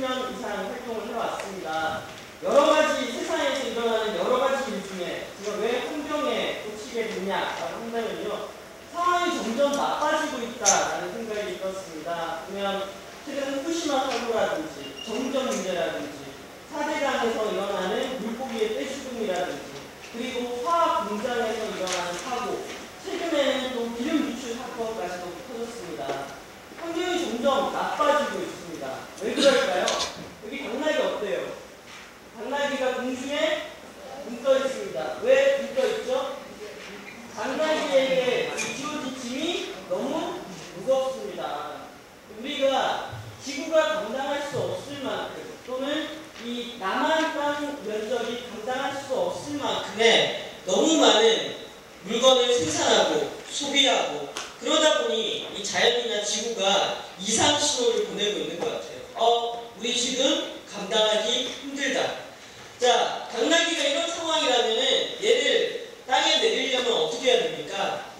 20년 이상 활동을 해왔습니다. 여러 가지 세상에서 일어나는 여러 가지 일 중에 제가 왜 환경에 꽂히게 됐냐라고 한다면요, 상황이 점점 나빠지고 있다라는 생각이 들었습니다. 보면 최근 후쿠시마 사고라든지 정전 문제라든지 4대강에서 일어나는 물고기의 떼죽음이라든지 그리고 화학 공장에서 일어나는 사고, 최근에는 또 기름 유출 사건까지도 터졌습니다. 환경이 점점 나빠지고 있습니다. 왜 그럴까요? 여기 당나귀 어때요? 당나귀가 공중에 붕 떠 있습니다. 왜 붕 떠 있죠? 당나귀에게 주어진 짐이 너무 무겁습니다. 우리가 지구가 감당할 수 없을 만큼, 또는 이 남한 땅 면적이 감당할 수 없을 만큼의 너무 많은 물건을 생산하고 소비하고, 그러다 보니 이 자연이나 지구가 이상 신호를 보내고 있는 것 같아요. 우리 지금 감당하기 힘들다. 자, 당나귀가 이런 상황이라면은 얘를 땅에 내리려면 어떻게 해야 됩니까?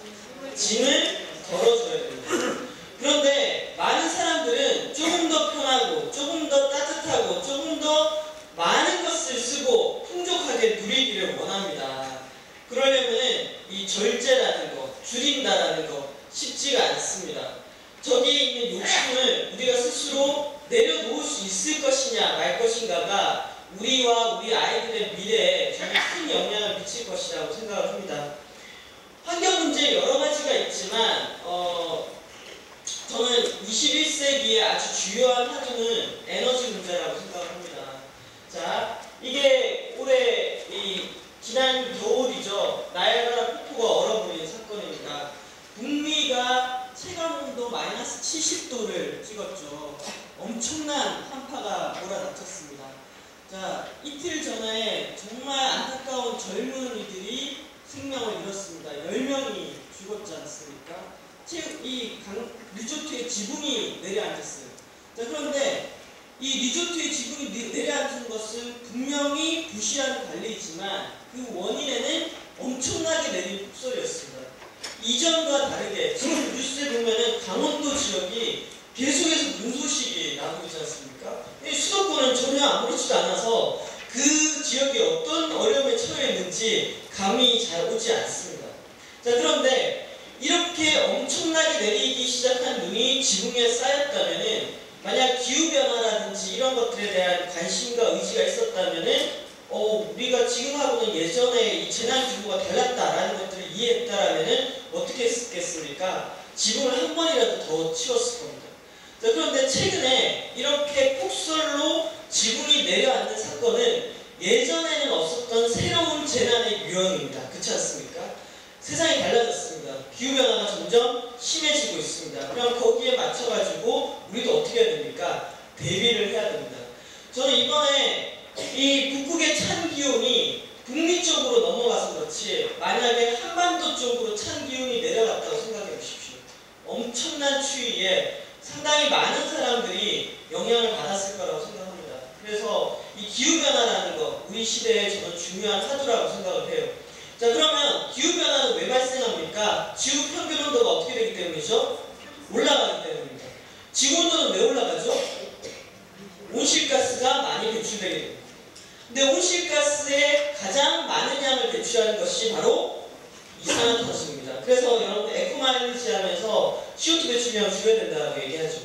짐을 덜어줘야 됩니다. 그런데 많은 사람들은 조금 더 편하고 조금 더 따뜻하고 조금 더 많은 것을 쓰고 풍족하게 누리기를 원합니다. 그러려면은 이 절제라는 거, 줄인다라는 거 쉽지가 않습니다. 저기에 있는 욕심을 우리가 스스로 내려놓을 수 있을 것이냐 말 것인가가 우리와 우리 아이들의 미래에 정말 큰 영향을 미칠 것이라고 생각을 합니다. 환경 문제 여러 가지가 있지만 저는 21세기의 아주 주요한 화두는 에너지 문제라고 생각을 합니다. 자, 이게 올해 지난 겨울이죠. 나이아가라 폭포가 얼어버린 사건입니다. 북미가 체감온도 마이너스 70도를 찍었죠. 엄청난 한파가 몰아닥쳤습니다. 자, 이틀 전에 정말 안타까운 젊은이들이 생명을 잃었습니다. 10명이 죽었지 않습니까? 리조트에 지붕이 내려앉았어요. 자, 그런데 이 리조트에 지붕이 내려앉은 것은 분명히 부실한 관리이지만 그 원인에는 엄청나게 내린 폭설이었습니다. 이전과 다르게 지금 뉴스에 보면은 강원도 지역이 계속해서 눈 소식이 나오고 있지 않습니까? 수도권은 전혀 아무렇지도 않아서 그 지역이 어떤 어려움에 처해 있는지 감이 잘 오지 않습니다. 자, 그런데 이렇게 엄청나게 내리기 시작한 눈이 지붕에 쌓였다면은, 만약 기후변화라든지 이런 것들에 대한 관심과 의지가 있었다면은 우리가 지금하고는 예전에 이 재난규모가 달랐다라는 것들을 이해했다라면은 어떻게 했겠습니까? 지붕을 한 번이라도 더 치웠을 겁니다. 자, 그런데 최근에 이렇게 폭설로 지붕이 내려앉는 사건은 예전에는 없었던 새로운 재난의 유형입니다. 그렇지 않습니까? 세상이 달라졌습니다. 기후변화가 점점 심해지고 있습니다. 그럼 거기에 맞춰가지고 우리도 어떻게 해야 됩니까? 대비를 해야 됩니다. 저는 이번에 이 북극의 찬 기온이 북미 쪽으로 넘어가서 그렇지, 만약에 한반도 쪽으로 찬 기온이 내려갔다고 생각해 보십시오. 엄청난 추위에 상당히 많은 사람들이 영향을 받았을 거라고 생각합니다. 그래서 이 기후변화라는 거, 우리 시대에 저는 중요한 화두라고 생각을 해요. 자, 그러면 기후변화는 왜 발생합니까? 지구 평균 온도가 어떻게 되기 때문이죠? 올라가기 때문입니다. 지구 온도는 왜 올라가죠? 온실가스가 많이 배출되게 됩니다. 근데 온실가스의 가장 많은 양을 배출하는 것이 바로 이산화탄소입니다. 그래서 여러분 에코마일리지 하면서 CO2 배출량을 줄여야 된다고 얘기하죠.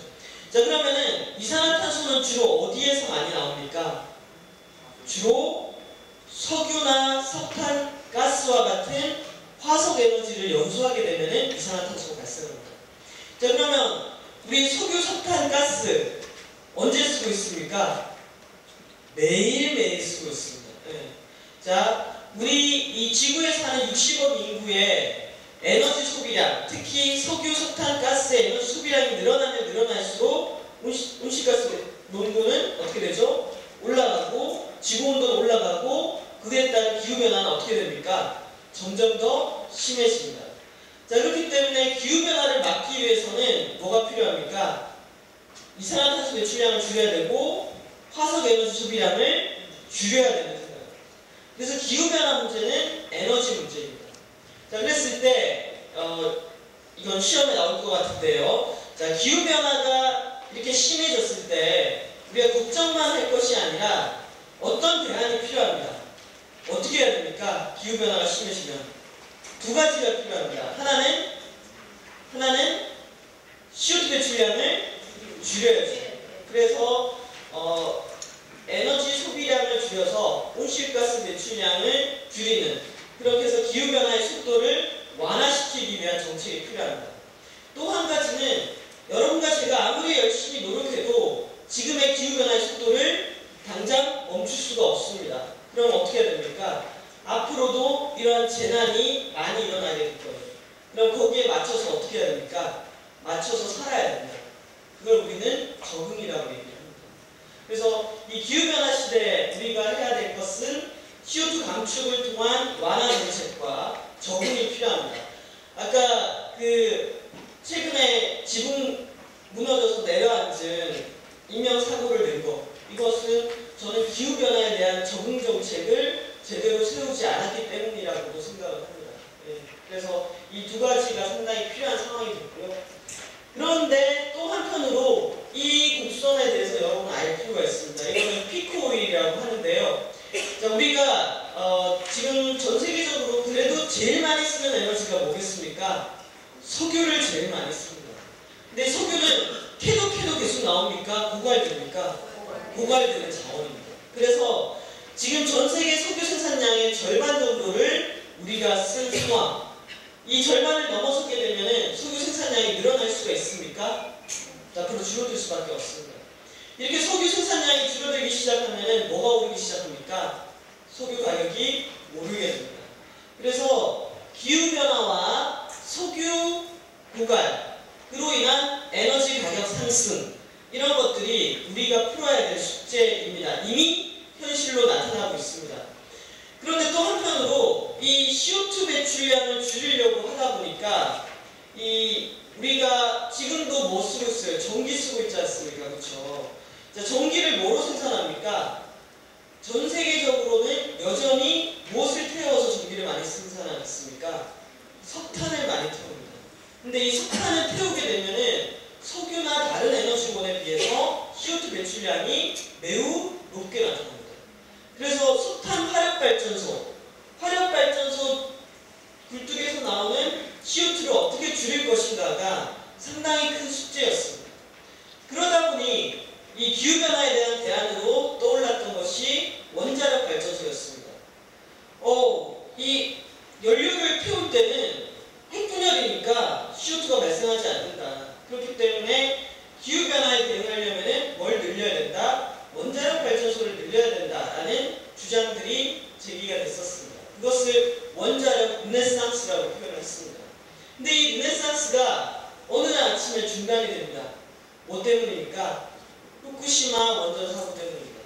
자, 그러면은 이산화탄소는 주로 어디에서 많이 나옵니까? 주로 석유나 석탄, 가스와 같은 화석 에너지를 연소하게 되면은 이산화탄소가 발생합니다. 자, 그러면 우리 석유, 석탄, 가스 언제 쓰고 있습니까? 매일매일 쓰고 있습니다. 네. 자, 우리 이 지구에 사는 60억 인구의 에너지 소비량, 특히 석유, 석탄, 가스의 에너지 소비량이 늘어나면 늘어날수록 온실가스 농도는 어떻게 되죠? 올라가고, 지구온도는 올라가고, 그에 따른 기후변화는 어떻게 됩니까? 점점 더 심해집니다. 자, 그렇기 때문에 기후변화를 막기 위해서는 뭐가 필요합니까? 이산화탄소 배출량을 줄여야 되고 화석 에너지 소비량을 줄여야 되는 생각입니다. 그래서 기후변화 문제는 에너지 문제입니다. 자, 그랬을 때 이건 시험에 나올 것 같은데요. 자, 기후변화가 이렇게 심해졌을 때 우리가 걱정만 할 것이 아니라 어떤 대안이 필요합니다. 어떻게 해야 됩니까? 기후변화가 심해지면 두 가지가 필요합니다. 하나는 CO2 배출량을 줄여야죠. 그래서 에너지 소비량을 줄여서 온실가스 배출량을 줄이는, 그렇게 해서 기후변화의 속도를 완화시키기 위한 정책이 필요합니다. 또 한 가지는 여러분과 제가 아무리 열심히 노력해도 지금의 기후변화의 속도를 당장 멈출 수가 없습니다. 그럼 어떻게 해야 됩니까? 앞으로도 이러한 재난이 많이 일어나게 될 거예요. 그럼 거기에 맞춰서 어떻게 해야 됩니까? 맞춰서 살아야 됩니다. 그걸 우리는 적응이라고 얘기합니다. 그래서 이 기후변화 시대에 우리가 해야 될 것은 CO2 감축을 통한 완화 정책과 적응이 필요합니다. 아까 최근에 지붕 무너져서 내려앉은 인명사고를 낸 것, 이것은 저는 기후변화에 대한 적응 정책을 제대로 세우지 않았기 때문이라고도 생각을 합니다. 그래서 이 두 가지가 상당히 필요한 상황이 됐고요. 그런데 또 한편으로 이 곡선에 대해서 여러분 알 필요가 있습니다. 이거는 피크 오일이라고 하는데요. 자, 우리가 지금 전 세계적으로 그래도 제일 많이 쓰는 에너지가 뭐겠습니까? 석유를 제일 많이 씁니다. 근데 석유는 캐도 계속 나옵니까? 고갈됩니까? 고갈되는 자원입니다. 그래서 지금 전 세계 석유 생산량의 절반 정도를 우리가 쓴 상황, 이 절반을 넘어서게 되면 석유 생산량이 늘어날 수가 있습니까? 앞으로 줄어들 수밖에 없습니다. 이렇게 석유 생산량이 줄어들기 시작하면 뭐가 오르기 시작합니까? 석유 가격이 오르게 됩니다. 그래서 기후변화와 석유 고갈으로 인한 에너지 가격 상승, 이런 것들이 우리가 풀어야 될 숙제입니다. 이미 현실로 나타나고 있습니다. 그런데 또 한편으로 이 CO2 배출량을 줄이려고 하다 보니까 우리가 지금도 뭐 쓰고 있어요? 전기 쓰고 있지 않습니까? 그렇죠? 자, 전기를 뭐로 생산합니까? 전 세계적으로는 여전히 무엇을 태워서 전기를 많이 생산하겠습니까? 석탄을 많이 태웁니다. 근데 이 석탄을 태우게 되면은 석유나 다른 에너지원에 비해서 CO2 배출량이 매우 높게 나타납니다. 그래서 석탄 화력발전소 굴뚝에서 나오는 CO2를 어떻게 줄일 것인가가 상당히 큰 숙제였습니다. 그러다 보니 이 기후변화에 대한 대안으로 떠올랐던 것이 원자력 발전소였습니다. 이 연료를 태울 때는 핵분열이니까 CO2가 발생하지 않는다. 그렇기 때문에 기후변화에 대응하려면 뭘 늘려야 된다? 원자력 발전소를 늘려야 된다라는 주장들이 제기가 됐었습니다. 그것을 원자력 르네상스라고 표현했습니다. 근데 이 르네상스가 어느 날 아침에 중단이 됩니다. 뭐 때문입니까? 후쿠시마 원전 사고 때문입니다.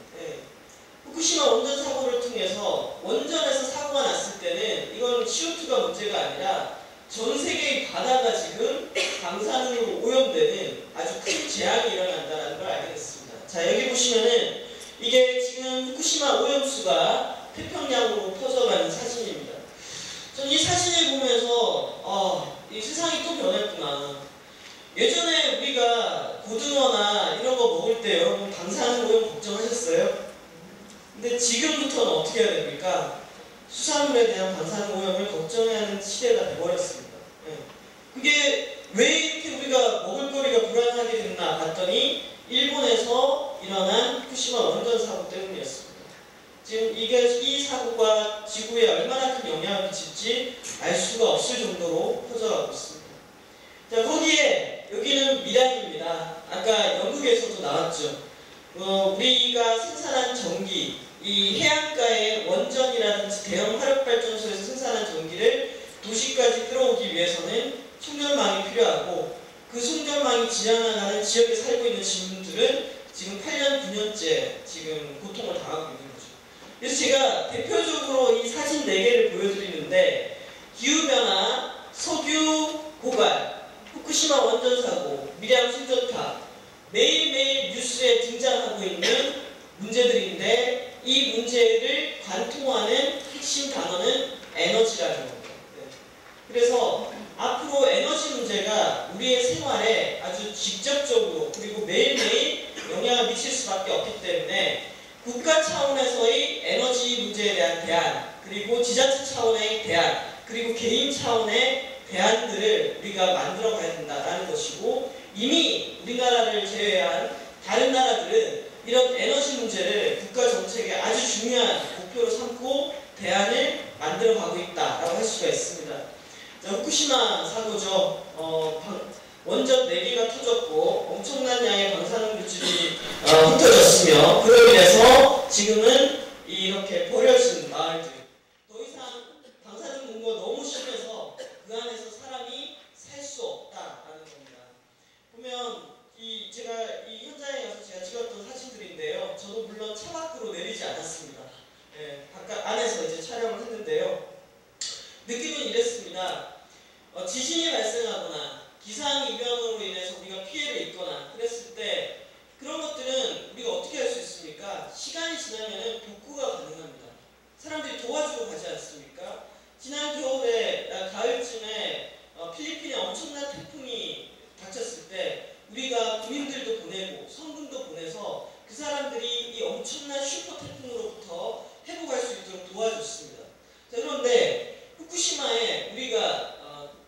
후쿠시마 원전 사고를 통해서 원전에서 사고가 났을 때는 이건 CO2가 문제가 아니라 전 세계의 바다가 지금 방사능으로 오염되는 아주 큰 재앙이 일어난다는 걸 알게 됐습니다. 자, 여기 보시면은 이게 지금 후쿠시마 오염수가 태평양으로 퍼져가는 사진입니다. 전 이 사진을 보면서 이 세상이 또 변했구나. 예전에 우리가 고등어나 이런 거 먹을 때 여러분 방사능 오염 걱정하셨어요? 근데 지금부터는 어떻게 해야 됩니까? 수산물에 대한 방사능 오염을 걱정해야 하는 시대가 되어버렸습니다. 그게 왜 이렇게 우리가 먹을거리가 불안하게 됐나 봤더니 일본에서 일어난 후쿠시마 원전 사고 때문이었습니다. 지금 이 사고가 지구에 얼마나 큰 영향을 미칠지 알 수가 없을 정도로 퍼져가고 있습니다. 자, 거기에 여기는 밀양입니다. 아까 영국에서도 나왔죠. 우리가 생산한 전기, 이 해안가의 원전이라든지 대형 화력발전소에서 생산한 전기를 도시까지 끌어오기 위해서는 송전망이 필요하고, 그 송전망이 지나가는 지역에 살고 있는 주민들은 지금 8년, 9년째 지금 고통을 당하고 있는 거죠. 그래서 제가 대표적으로 이 사진 4개를 보여드리는데, 기후변화, 석유 고갈, 후쿠시마 원전 사고, 밀양 송전탑, 매일매일 뉴스에 등장하고 있는 문제들인데, 이 문제를 관통하는 핵심 단어는 에너지라는 겁니다. 그래서 앞으로 에너지 문제가 우리의 생활에 아주 직접적으로 그리고 매일매일 영향을 미칠 수밖에 없기 때문에 국가 차원에서의 에너지 문제에 대한 대안, 그리고 지자체 차원의 대안, 그리고 개인 차원의 대안들을 우리가 만들어 가야 된다라는 것이고, 이미 우리나라를 제외한 다른 나라들은 이런 에너지 문제를 국가 정책의 아주 중요한 목표로 삼고 대안을 만들어 가고 있다라고 할 수가 있습니다. 자, 후쿠시마 사고죠. 원전 4개가 터졌고 엄청난 양의 방사능 물질이 흩어졌으며, 그로 인해서 지금은 이렇게 버려진 마을들, 더 이상 방사능 농도가 너무 심해서 그 안에서 사람이 살 수 없다라는 겁니다. 보면 제가 이 현장에 가서 제가 찍었던 사진들인데요. 저도 물론 차 밖으로 내리지 않았습니다. 바깥 안에서 이제 촬영을 했는데요. 느낌은 이랬습니다. 지진이 발생하거나 기상이변으로 인해서 우리가 피해를 입거나 그랬을 때 그런 것들은 우리가 어떻게 할 수 있습니까? 시간이 지나면 복구가 가능합니다. 사람들이 도와주고 가지 않습니까? 지난 겨울에, 가을쯤에 필리핀에 엄청난 태풍이 닥쳤을 때 우리가 군인들도 보내고 성군도 보내서 그 사람들이 이 엄청난 슈퍼 태풍으로부터 회복할 수 있도록 도와줬습니다. 자, 그런데 후쿠시마에 우리가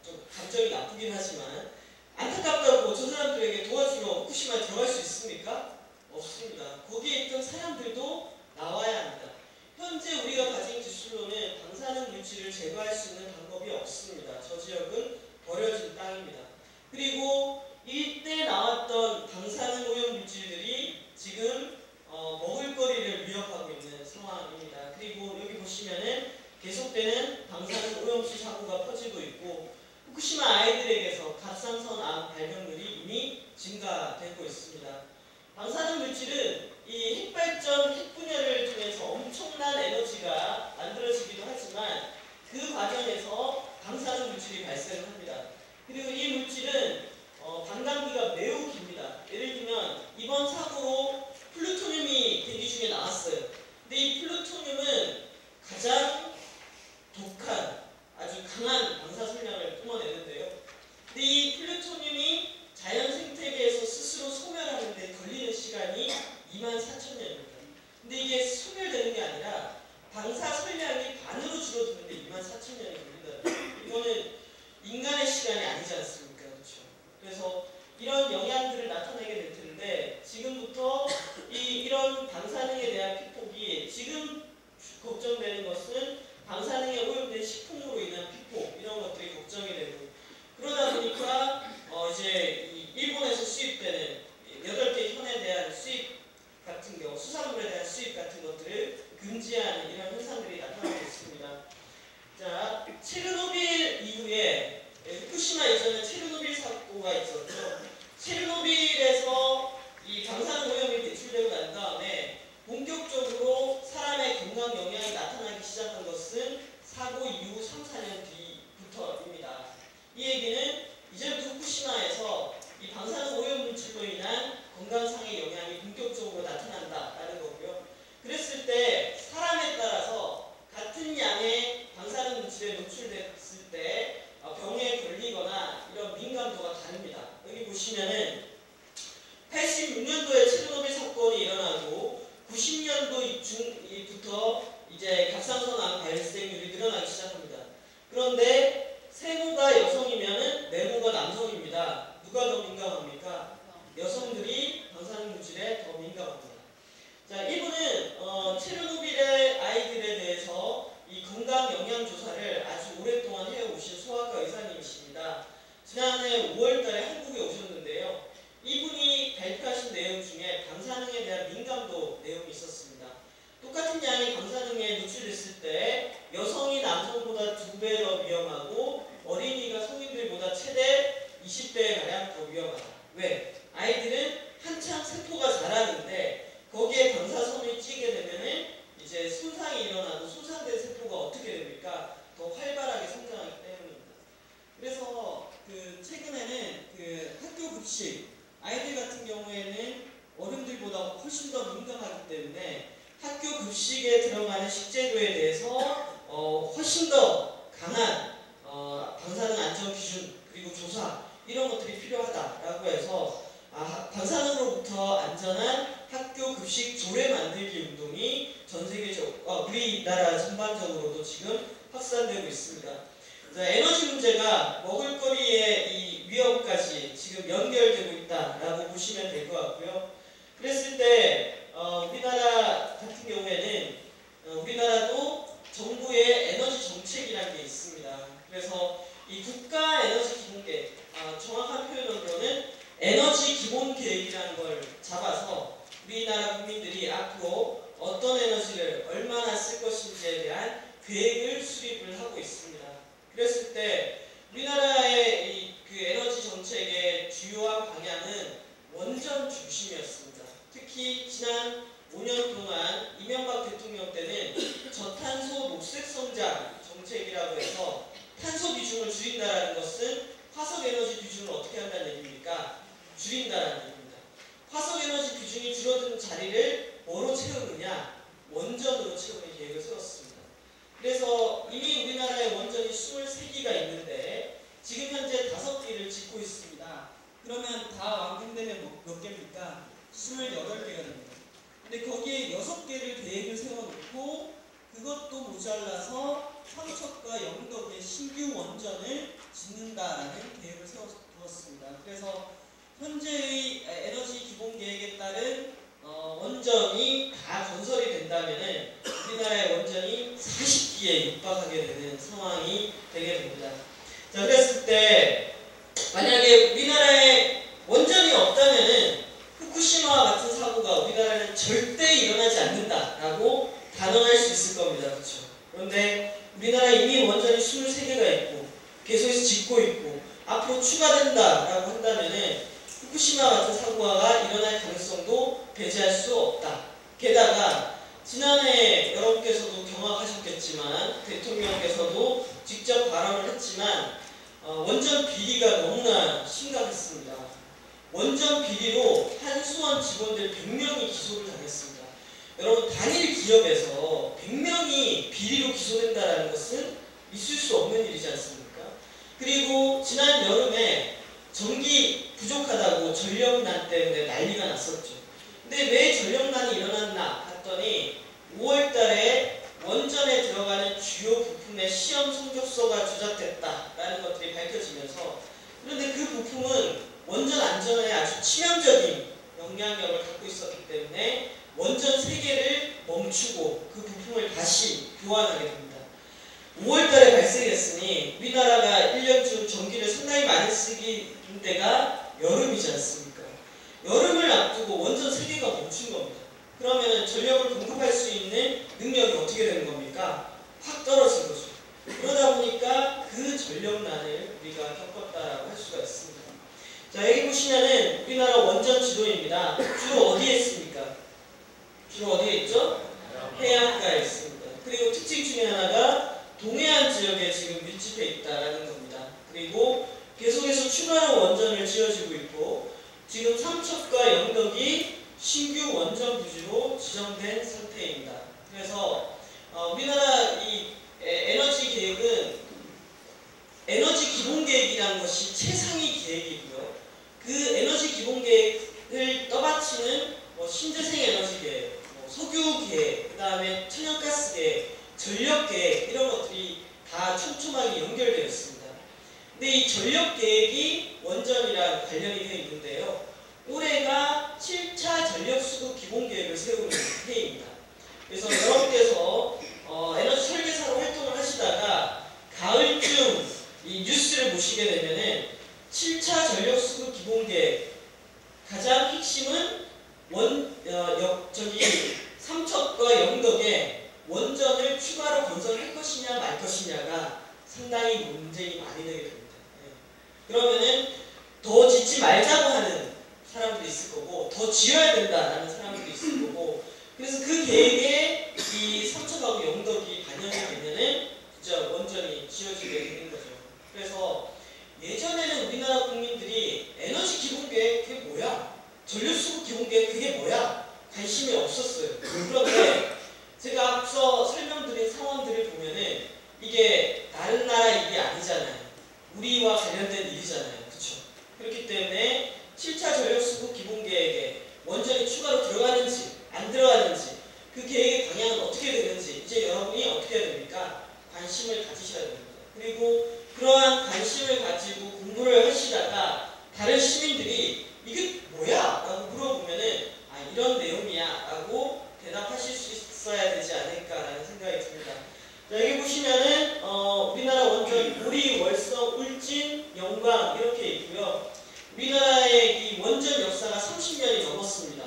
좀 감정이 나쁘긴 하지만 안타깝다고 저 사람들에게 도와주러 후쿠시마에 들어갈 수 있습니까? 없습니다. 거기에 있던 사람들도 나와야 합니다. 현재 우리가 가진 기술로는 방사능 물질을 제거할 수 있는 방법이 없습니다. 저 지역은 버려진 땅입니다. 그리고 이때 나왔던 방사능 오염 물질들이 지금 먹을거리를 위협하고 있는 상황입니다. 그리고 여기 보시면은 계속되는 방사능 오염수 사고가 퍼지고 있고, 후쿠시마 아이들에게서 갑상선암 발병률이 이미 증가되고 있습니다. 방사능 물질은 이 핵발전, 핵분열을 통해서 엄청난 에너지가 만들어지기도 하지만 그 과정에서 방사능 물질이 발생합니다. 그리고 이 물질은 반감기가 매우 깁니다. 예를 들면 이번 사고로 플루토늄이 대기 중에 나왔어요. 근데 이 플루토늄은 가장 독한 아주 강한 방사선량을 뿜어내는데요. 근데 이 플루토늄이 자연 생태계에서 스스로 소멸하는데 걸리는 시간이 24,000년입니다. 근데 이게 소멸되는 게 아니라 방사선량이 반으로 줄어드는데 24,000년이 걸린다. 이거는 인간의 시간이 아니지 않습니까? 그렇죠? 그래서 이런 영향들을 나타내게 될 텐데, 지금부터 이런 방사능에 대한 피폭이, 지금 걱정되는 것은 방사능에 오염된 식품으로 인한 피폭, 이런 것들이 걱정이 되고, 그러다 보니까 이제 일본에서 수입되는 8개 현에 대한 수입 같은 경우, 수산물에 대한 수입 같은 것들을 금지하는 이런 현상들이 나타나고 있습니다. 자, 체르노빌 이후에 후쿠시마 이전에 체르노빌 사고가 있었죠. 체르노빌에서 이 방사능 오염이 배출되고 난 다음에 본격적으로 사람의 건강 영향이 나타나기 시작한 것은 사고 이후 3, 4년 뒤부터입니다. 이 얘기는 이제부터 후쿠시마에서 이 방사능 오염 물질로 인한 건강상의 영향이 본격적으로 나타난다라는 거고요. 그랬을 때 사람에 따라서 같은 양의 방사능 물질에 노출됐을 때 병에 걸리거나 이런 민감도가 다릅니다. 여기 보시면은 86년도에 체르노빌 사건이 일어나고 90년도부터 이제 갑상선암 발생률이 늘어나기 시작합니다. 그런데 세모가 여성이면은 내모가 남성입니다. 누가 더 민감합니까? 여성들이 방사능 물질에 더 민감합니다. 자, 이분은 체르노빌의 아이들에 대해서 이 건강 영양 조사를 아주 오랫동안 해오신 소아과 의사님이십니다. 지난해 5월달에 한국에 오셨는데요. 이분이 발표하신 내용 중에 방사능에 대한 민감도 내용이 있었습니다. 똑같은 양의 방사능에 노출됐을 때 여성이 남성보다 2배 더 위험하고 어린이가 성인들보다 최대 20배 가량 더 위험하다. 왜? 아이들은 한창 세포가 자라는데 거기에 방사선이 찌게 되면은 이제 손상이 일어나고 손상된 세포가 어떻게 됩니까? 더 활발하게 성장하기 때문입니다. 그래서 최근에는 학교 급식, 아이들 같은 경우에는 어른들보다 훨씬 더 민감하기 때문에 학교 급식에 들어가는 식재료에 대해서 훨씬 더 강한 방사능 안전 기준, 그리고 조사, 이런 것들이 필요하다라고 해서 방사능으로부터 안전한 학교 부식 조례 만들기 운동이 전 세계적, 우리나라 전반적으로도 지금 확산되고 있습니다. 자, 에너지 문제가 먹을거리의 이 위험까지 지금 연결되고 있다라고 보시면 될 것 같고요. 그랬을 때 우리나라 같은 경우에는 우리나라도 정부의 에너지 정책이라는 게 있습니다. 그래서 이 국가 에너지 기본계획, 정확한 표현으로는 에너지 기본계획이라는 걸 잡아서 우리나라 국민들이 앞으로 어떤 에너지를 얼마나 쓸 것인지에 대한 계획을 수립을 하고 있습니다. 그랬을 때 우리나라의 그 에너지 정책의 주요한 방향은 원전 중심이었습니다. 특히 지난 5년 동안 이명박 대통령 때는 저탄소 녹색 성장 정책이라고 해서 탄소 비중을 줄인다는 것은 화석 에너지 비중을 어떻게 한다는 얘기입니까? 줄인다는 얘기입니다. 화석 에너지 비중이 줄어든 자리를 뭐로 채우느냐? 원전으로 채우는 계획을 세웠습니다. 그래서 이미 우리나라에 원전이 23기가 있는데 지금 현재 5기를 짓고 있습니다. 그러면 다 완공되면 몇 개입니까? 28개가 됩니다. 근데 거기에 6개를 계획을 세워놓고 그것도 모자라서 삼척과 영덕에 신규 원전을 짓는다라는 계획을 세워두었습니다. 그래서 현재의 에너지 기본계획에 따른 원전이 다 건설이 된다면은 우리나라의 원전이 40기에 육박하게 되는 상황이 되게 됩니다. 자, 그랬을 때 만약에 우리나라에 원전이 없다면은 후쿠시마와 같은 사고가 우리나라에는 절대 일어나지 않는다라고 단언할 수 있을 겁니다. 그렇죠? 그런데 우리나라에 이미 원전이 23개가 있고 계속해서 짓고 있고 앞으로 추가된다라고 한다면은 후쿠시마 같은 사고가 일어날 가능성도 배제할 수 없다. 게다가 지난해 여러분께서도 경험하셨겠지만 대통령께서도 직접 발언을 했지만 원전 비리가 너무나 심각했습니다. 원전 비리로 한수원 직원들 100명이 기소를 당했습니다. 여러분, 단일 기업에서 100명이 비리로 기소된다는 것은 있을 수 없는 일이지 않습니까? 그리고 지난 여름에 전기 부족하다고 전력난 때문에 난리가 났었죠. 근데 왜 전력난이 일어났나 했더니 5월달에 원전에 들어가는 주요 부품의 시험 성적서가 조작됐다라는 것들이 밝혀지면서, 그런데 그 부품은 원전 안전에 아주 치명적인 영향력을 갖고 있었기 때문에 원전 3개를 멈추고 그 부품을 다시 교환하게 됩니다. 5월달에 발생했으니 우리나라가 1년 중 전기를 상당히 많이 쓰기 때가 여름이지 않습니까? 여름을 앞두고 원전 3개가 멈춘 겁니다. 그러면 전력을 공급할 수 있는 능력이 어떻게 되는 겁니까? 확 떨어진 거죠. 그러다 보니까 그 전력난을 우리가 겪었다라고 할 수가 있습니다. 자, 여기 보시면은 우리나라 원전 지도입니다. 주로 어디에 있습니까? 주로 어디에 있죠? 해안가에 있습니다. 그리고 특징 중에 하나가 동해안 지역에 지금 밀집해 있다라는 겁니다. 그리고 계속해서 추가로 원전을 지어지고 있고 지금 삼척과 영덕이 신규 원전 부지로 지정된 상태입니다. 그래서 우리나라 이 에너지 계획은 에너지 기본계획이라는 것이 최상위 계획이고요. 그 에너지 기본계획을 떠받치는 신재생 에너지 계획, 석유 계획, 그 다음에 천연가스 계획, 전력 계획, 이런 것들이 다 촘촘하게 연결되어 있습니다. 근데 이 전력 계획이 원전이랑 관련이 되어 있는데요. 올해가 7차 전력 수급 기본 계획을 세우는 해입니다. 그래서 여러분께서 에너지 설계사로 활동을 하시다가 가을쯤 이 뉴스를 보시게 되면은 7차 전력 수급 기본 계획 가장 핵심은 삼척과 영덕에 원전을 추가로 건설할 것이냐 말 것이냐가 상당히 논쟁이 많이 되게 됩니다. 그러면은 더 짓지 말자고 하는 사람들이 있을 거고 더 지어야 된다라는 사람들이 있을 거고, 그래서 그 계획에 이 삼척하고 영덕이 반영이 되면은 진짜 원전이 지어지게 되는 거죠. 그래서 예전에는 우리나라 국민들이 에너지 기본계획 그게 뭐야? 전력수급 기본계획 그게 뭐야? 관심이 없었어요. 그런데 제가 앞서 설명드린 상황들을 보면은 이게 다른 나라 일이 아니잖아요. 우리와 관련된 일이잖아요. 그렇죠? 그렇기 때문에 7차 전력수급 기본계획에 원전이 추가로 들어가는지 안 관심을 가지셔야 됩니다. 그리고 그러한 관심을 가지고 공부를 하시다가 다른 시민들이 이게 뭐야? 라고 물어보면은 아 이런 내용이야 라고 대답하실 수 있어야 되지 않을까라는 생각이 듭니다. 자, 여기 보시면은 우리나라 원전 고리, 월성, 울진, 영광 이렇게 있고요. 우리나라의 이 원전 역사가 30년이 넘었습니다.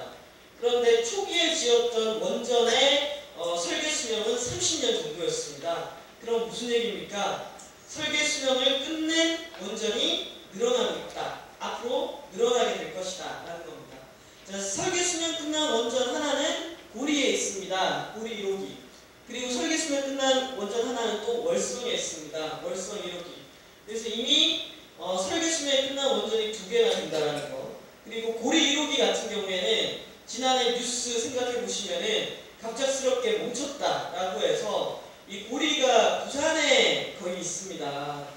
그런데 초기에 지었던 원전의 설계 수명은 30년 정도였습니다. 그럼 무슨 얘기입니까? 설계 수명을 끝낸 원전이 늘어나고 있다. 앞으로 늘어나게 될 것이다. 라는 겁니다. 자, 설계 수명 끝난 원전 하나는 고리에 있습니다. 고리 1호기. 그리고 설계 수명 끝난 원전 하나는 또 월성에 있습니다. 월성 1호기. 그래서 이미 설계 수명이 끝난 원전이 2개나 된다는 거. 그리고 고리 1호기 같은 경우에는 지난해 뉴스 생각해 보시면은 갑작스럽게 멈췄다라고 해서 이 고리가 부산에 거의 있습니다.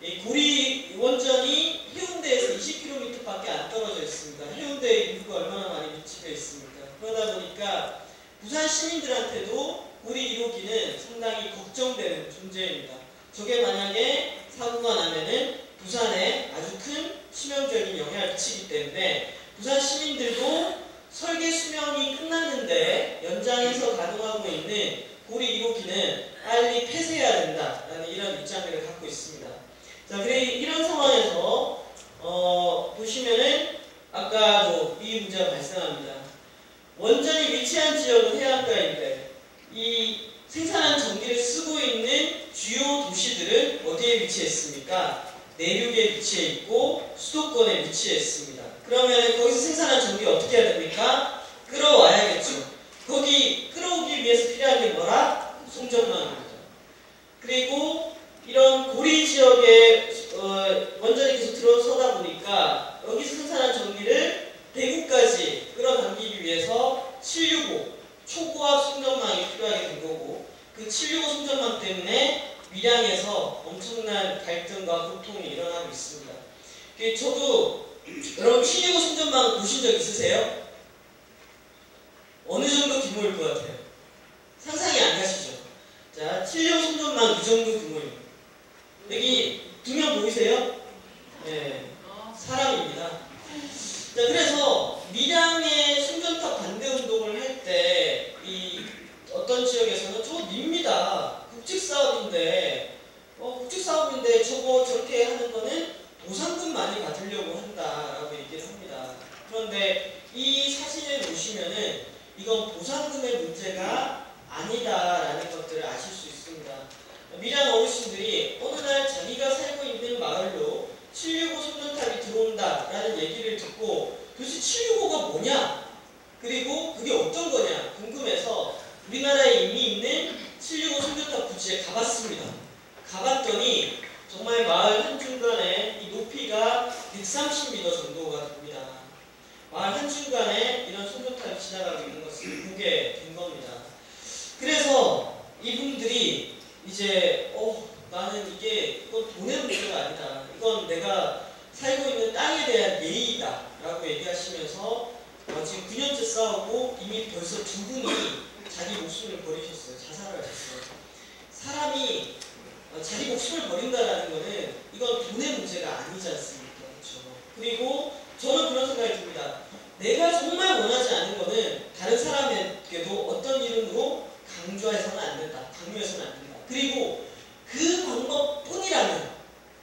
이 고리 원전이 해운대에서 20km밖에 안 떨어져 있습니다. 해운대에 인구가 얼마나 많이 밀집해 있습니까? 그러다 보니까 부산 시민들한테도 고리 1호기는 상당히 걱정되는 존재입니다. 저게 만약에 사고가 나면은 부산에 아주 큰 치명적인 영향을 미치기 때문에 부산 시민들도 설계 수명이 끝났는데 연장해서 가동하고 있는 고리 1호기는 빨리 폐쇄해야 된다라는 이런 입장을 갖고 있습니다. 자, 그래 이런 상황에서 보시면은 아까도 이 문제가 발생합니다. 원전이 위치한 지역은 해안가인데 이 생산한 전기를 쓰고 있는 주요 도시들은 어디에 위치했습니까? 내륙에 위치해 있고 수도권에 위치해 있습니다. 그러면 거기서 생산한 전기 어떻게 해야 됩니까? 끌어와야겠죠. 거기 끌어오기 위해서 필요한 게 뭐라? 송전망입니다. 그리고 이런 고리 지역에 원전이 계속 들어서다 보니까 여기서 생산한 전기를 대구까지 끌어당기기 위해서 765 초고압 송전망이 필요하게 된 거고 그 765 송전망 때문에 밀양에서 엄청난 갈등과 고통이 일어나고 있습니다. 저도 여러분 765 송전망 보신 적 있으세요? 어느 정도 규모일 것 같아요? 상상이 안 가시죠? 자, 765 송전망 이 정도 규모입니다. 여기 2명 보이세요? 네, 사람입니다. 자, 그래서 밀양의 송전탑 반대 운동을 할 때 이 어떤 지역에서는 저거 밉니다. 국직사업인데 저거 저렇게 하는 거는 보상금 많이 받으려고 한다라고 얘기를 합니다. 그런데 이 사진을 보시면은 이건 보상금의 문제가 아니다라는 것들을 아실 수 있습니다. 밀양 어르신들이 어느 날 자기가 살고 있는 마을로 765 송전탑이 들어온다라는 얘기를 듣고 도대체 765가 뭐냐? 그리고 그게 어떤 거냐? 궁금해서 우리나라에 이미 있는 765 송전탑 부지에 가봤습니다. 가봤더니 정말 마을 한중간에 이 높이가 130m 정도가 됩니다. 마을 한중간에 이런 송전탑이 지나가고 있는 것을 보게 된 겁니다. 그래서 이분들이 이제 나는 이건 돈의 문제가 아니다. 이건 내가 살고 있는 땅에 대한 예의다 라고 얘기하시면서 지금 9년째 싸우고 이미 벌써 2분이 자기 목숨을 버리셨어요. 자살을 하셨어요. 사람이 자기 목숨을 버린다라는 거는 이건 돈의 문제가 아니지 않습니까? 그렇죠? 그리고 저는 그런 생각이 듭니다. 내가 정말 원하지 않은 거는 다른 사람에게도 어떤 이름으로 강조해서는 안 된다. 강요해서는 안 된다. 그리고 그 방법뿐이라면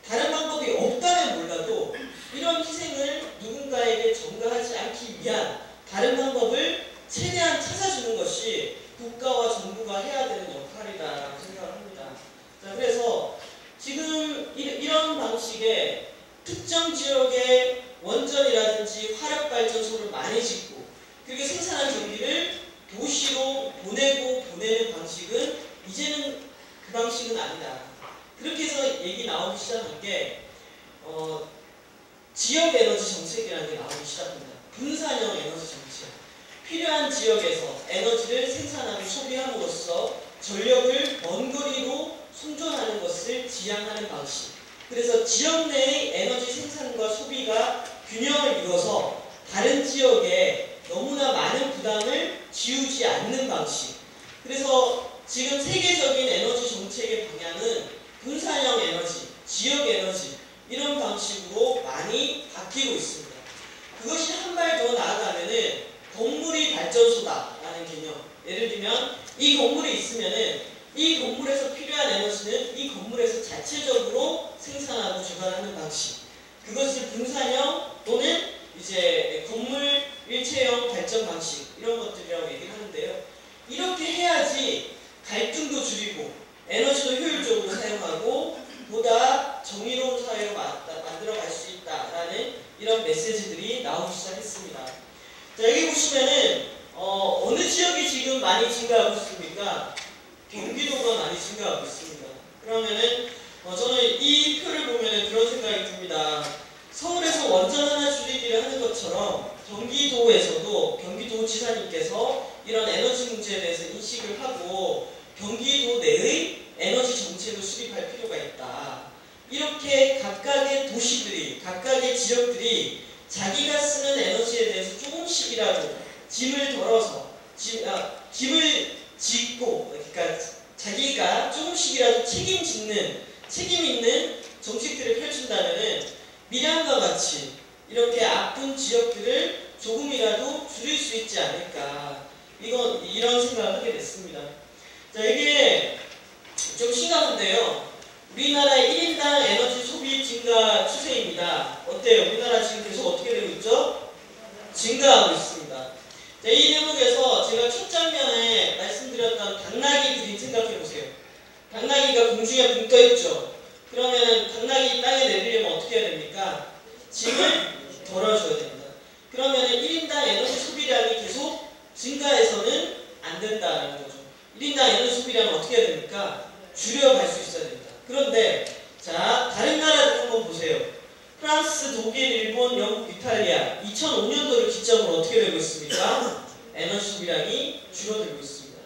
다른 방법이 없다면 몰라도 이런 희생을 누군가에게 전가하지 않기 위한 다른 방법을 최대한 찾아주는 것이 국가와 정부가 해야 되는 역할이다라고 생각을 합니다. 자, 그래서 지금 이런 방식의 특정 지역의 원전이라든지 화력발전소를 많이 짓고 그렇게 생산한 전기를 도시로 보내는 방식은 이제는 그 방식은 아니다. 그렇게 해서 얘기 나오기 시작한 게 지역 에너지 정책이라는 게 나오기 시작합니다. 분산형 에너지 정책. 필요한 지역에서 에너지를 생산하고 소비함으로써 전력을 먼 거리로 송전하는 것을 지향하는 방식. 그래서 지역 내의 에너지 생산과 소비가 균형을 이뤄서 다른 지역에 너무나 많은 부담을 지우지 않는 방식. 그래서 지금 세계적인 에너지 정책의 방향은 분산형 에너지, 지역 에너지 이런 방식으로 많이 바뀌고 있습니다. 그것이 한 발 더 나아가면은 건물이 발전소다라는 개념. 예를 들면 이 건물이 있으면은 이 건물에서 필요한 에너지는 이 건물에서 자체적으로 생산하고 조달하는 방식. 그것을 분산형 또는 이제 건물 일체형 발전 방식 이런 것들이라고 얘기를 하는데요. 이렇게 해야지 갈등도 줄이고 에너지도 효율적으로 사용하고 보다 정의로운 사회로 만들어갈 수 있다라는 이런 메시지들이 나오기 시작했습니다. 자, 여기 보시면은 어느 지역이 지금 많이 증가하고 있습니까? 경기도가 많이 증가하고 있습니다. 그러면은 저는 이 표를 보면은 그런 생각이 듭니다. 서울에서 원전 하나 줄이기를 하는 것처럼 경기도에서도 경기도지사님께서 이런 에너지 문제에 대해서 인식을 하고 경기도 내의 에너지 정책을 수립할 필요가 있다. 이렇게 각각의 도시들이, 각각의 지역들이 자기가 쓰는 에너지에 대해서 조금씩이라도 짐을 덜어서 짐을 짓고, 그러니까 자기가 조금씩이라도 책임 있는 정책들을 펼친다면은 밀양과 같이 이렇게 아픈 지역들을 조금이라도 줄일 수 있지 않을까. 이런 생각을 하게 됐습니다. 자, 이게 좀 심각한데요. 우리나라의 1인당 에너지 소비 증가 추세입니다. 어때요? 우리나라 지금 계속 어떻게 되고 있죠? 증가하고 있습니다. 자, 이 대목에서 제가 첫 장면에 말씀드렸던 당나귀 그림 생각해보세요. 당나귀가 공중에 붕 떠있죠? 그러면 당나귀 땅에 내리려면 어떻게 해야 됩니까? 짐을 덜어줘야 됩니다. 그러면 1인당 에너지 소비량이 계속 증가해서는 안 된다는 거죠. 1인당 에너지 소비량은 어떻게 해야 됩니까? 줄여갈 수 있어야 됩니다. 그런데 자, 다른 나라들 한번 보세요. 프랑스, 독일, 일본, 영국, 이탈리아 2005년도를 기점으로 어떻게 되고 있습니까? 에너지 소비량이 줄어들고 있습니다.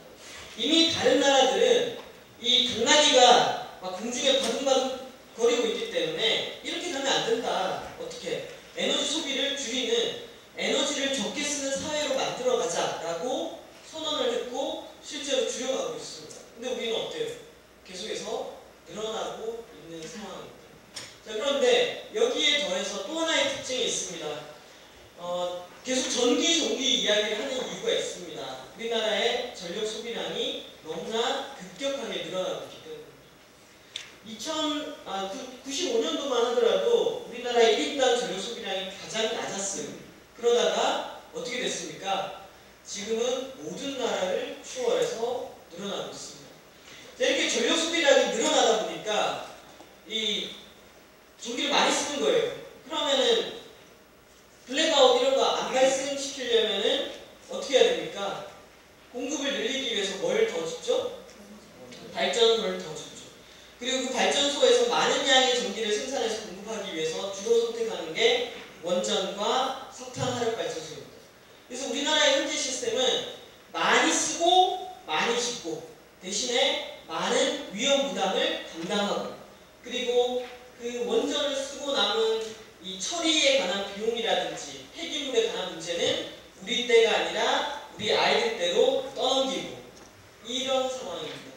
이미 다른 나라들은 이 당나귀가 막 공중에 바둥바둥 거리고 있기 때문에 이렇게 가면 안 된다. 어떻게? 에너지 소비를 줄이는, 에너지를 적게 쓰는 사회로 만들어가자라고 선언을 했고 실제로 줄여가고 있습니다. 근데 우리는 어때요? 계속해서 늘어나고 있는 상황입니다. 자, 그런데 여기에 더해서 또 하나의 특징이 있습니다. 계속 전기 이야기를 하는 이유가 있습니다. 우리나라의 전력 소비량이 너무나 급격하게 늘어나고 있기 때문입니다. 95년도만 하더라도 우리나라의 1인당 전력 소비량이 가장 낮았어요. 그러다가 어떻게 됐습니까? 지금은 모든 나라를 추월해서 늘어나고 있습니다. 자, 이렇게 전력 소비량이 늘어나다 보니까 이 전기를 많이 쓰는 거예요. 그러면은 블랙아웃 이런 거 안 발생시키려면은 어떻게 해야 됩니까? 공급을 늘리기 위해서 뭘 더 짓죠? 발전소를 더 짓죠. 그리고 그 발전소에서 많은 양의 전기를 생산해서 공급하기 위해서 주로 선택하는 게 원전과 석탄 화력 발전소입니다. 그래서 우리나라의 현재 시스템은 많이 쓰고 많이 짓고 대신에 많은 위험 부담을 감당하고 그리고 그 원전을 쓰고 남은 이 처리에 관한 비용이라든지 폐기물에 관한 문제는 우리 때가 아니라 우리 아이들 때로 떠넘기고 이런 상황입니다.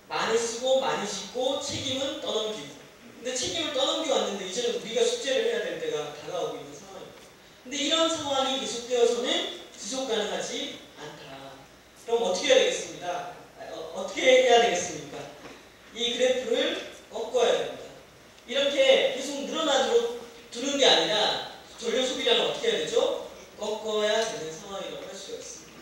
많이 쓰고 많이 짓고 책임은 떠넘기고. 근데 책임을 떠넘기고 왔는데 이제는 우리가 숙제를 해야 될 때가 다가오고 있는 상황입니다. 근데 이런 상황이 계속되어서는 지속 가능하지 않다. 그럼 어떻게 해야 되겠습니다? 어떻게 해야 되겠습니까? 이 그래프를 꺾어야 됩니다. 이렇게 계속 늘어나도록 두는 게 아니라 전력 소비량을 어떻게 해야 되죠? 꺾어야 되는 상황이라고 할 수가 있습니다.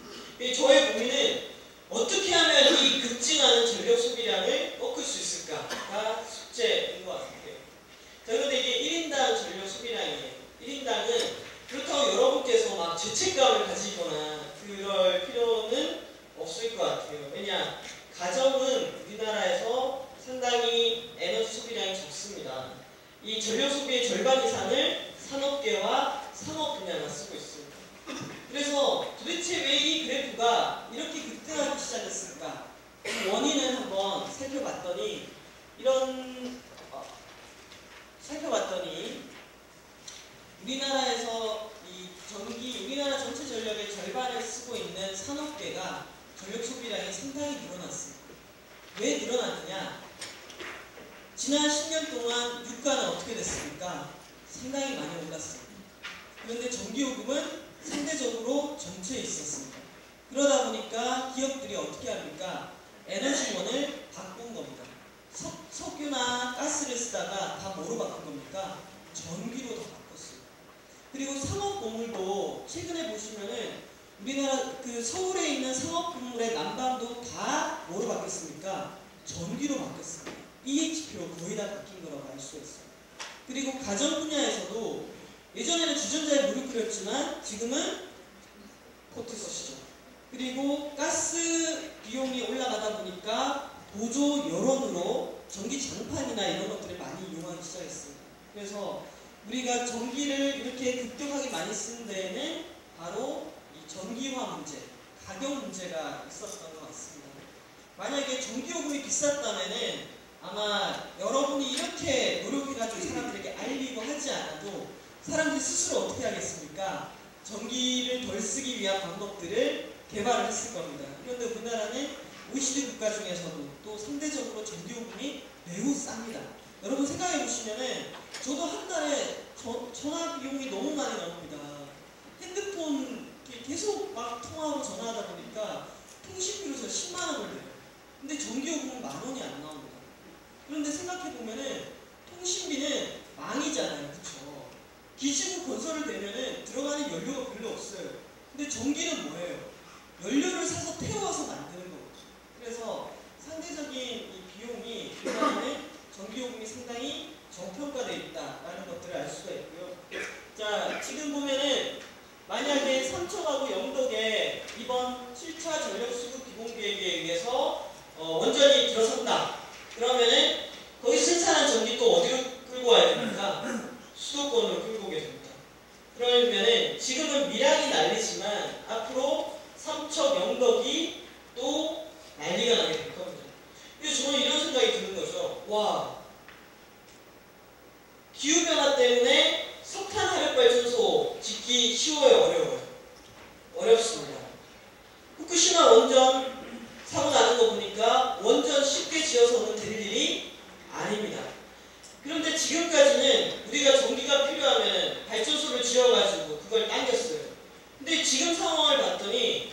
저의 고민은 어떻게 하면 이 급증하는 전력 소비량을 꺾을 수 있을까가 숙제인 것 같아요. 자, 그런데 이게 1인당 전력 소비량이에요. 1인당은 그렇다고 여러분께서 막 죄책감을 가지거나 그럴 필요는 없을 것 같아요. 왜냐? 가정은 우리나라에서 상당히 에너지 소비량이 적습니다. 이 전력 소비의 절반 이상을 산업계와 상업 분야만 쓰고 있습니다. 그래서 도대체 왜 이 그래프가 이렇게 급등하기 시작했을까? 그 원인을 한번 살펴봤더니 우리나라에서 우리나라 전체 전력의 절반을 쓰고 있는 산업계가 전력 소비량이 상당히 늘어났습니다. 왜 늘어났느냐? 지난 10년 동안 유가는 어떻게 됐습니까? 상당히 많이 올랐습니다. 그런데 전기요금은 상대적으로 정체해 있었습니다. 그러다 보니까 기업들이 어떻게 합니까? 에너지원을 바꾼 겁니다. 석유나 가스를 쓰다가 다 뭐로 바꾼 겁니까? 전기로 다 바꿨어요. 그리고 상업 건물도 최근에 보시면은 우리나라 그 서울에 있는 상업 건물의 난방도 다 뭐로 바뀌었습니까? 전기로 바뀌었습니다. EHP로 거의 다 바뀐 거라고 알 수가 있어요. 그리고 가전 분야에서도 예전에는 주전자에 물을 끓였지만 지금은 포트 쓰시죠. 그리고 가스 비용이 올라가다 보니까 보조 열원으로 전기 장판이나 이런 것들을 많이 이용하기 시작했습니다. 그래서 우리가 전기를 이렇게 급격하게 많이 쓰는 데에는 바로 이 전기화 문제, 가격 문제가 있었던 것 같습니다. 만약에 전기요금이 비쌌다면은 아마 여러분이 이렇게 노력해가지고 사람들에게 알리고 하지 않아도 사람들이 스스로 어떻게 하겠습니까? 전기를 덜 쓰기 위한 방법들을 개발을 했을 겁니다. 그런데 우리나라는 OECD 국가 중에서도 또 상대적으로 전기요금이 매우 쌉니다. 여러분 생각해 보시면은 저도 한 달에 전화 비용이 너무 많이 나옵니다. 핸드폰 계속 막 통화하고 전화하다 보니까 통신비로 저 10만 원을 내요. 근데 전기요금은 만 원이 안 나옵니다. 그런데 생각해 보면은 통신비는 망이잖아요, 그렇죠? 기지국 건설을 되면은 들어가는 연료가 별로 없어요. 근데 전기는 뭐예요? 연료를 사서 태워서 만드는 거거든요. 그래서 상대적인 이 비용이 우리나라는 전기요금이 상당히 저평가되어 있다라는 것들을 알 수가 있고요. 자, 지금 보면은 만약에 삼척하고 영덕에 이번 7차 전력수급 기본계획에 의해서 원전이 들어선다. 그러면은 거기 생산한 전기 또 어디로 끌고 와야 됩니까? 수도권으로 끌고 오게 됩니다. 그러면은 지금은 밀양이 난리지만 앞으로 삼척, 영덕이 또 난리가 나게 될 겁니다. 그래서 저는 이런 생각이 드는 거죠. 와, 기후변화 때문에 석탄 화력발전소 짓기 쉬워요, 어려워요? 어렵습니다. 후쿠시마 원전 사고 나는 거 보니까 원전 쉽게 지어서는 될 일이 아닙니다. 그런데 지금까지는 우리가 전기가 필요하면 발전소를 지어가지고 그걸 당겼어요. 근데 지금 상황을 봤더니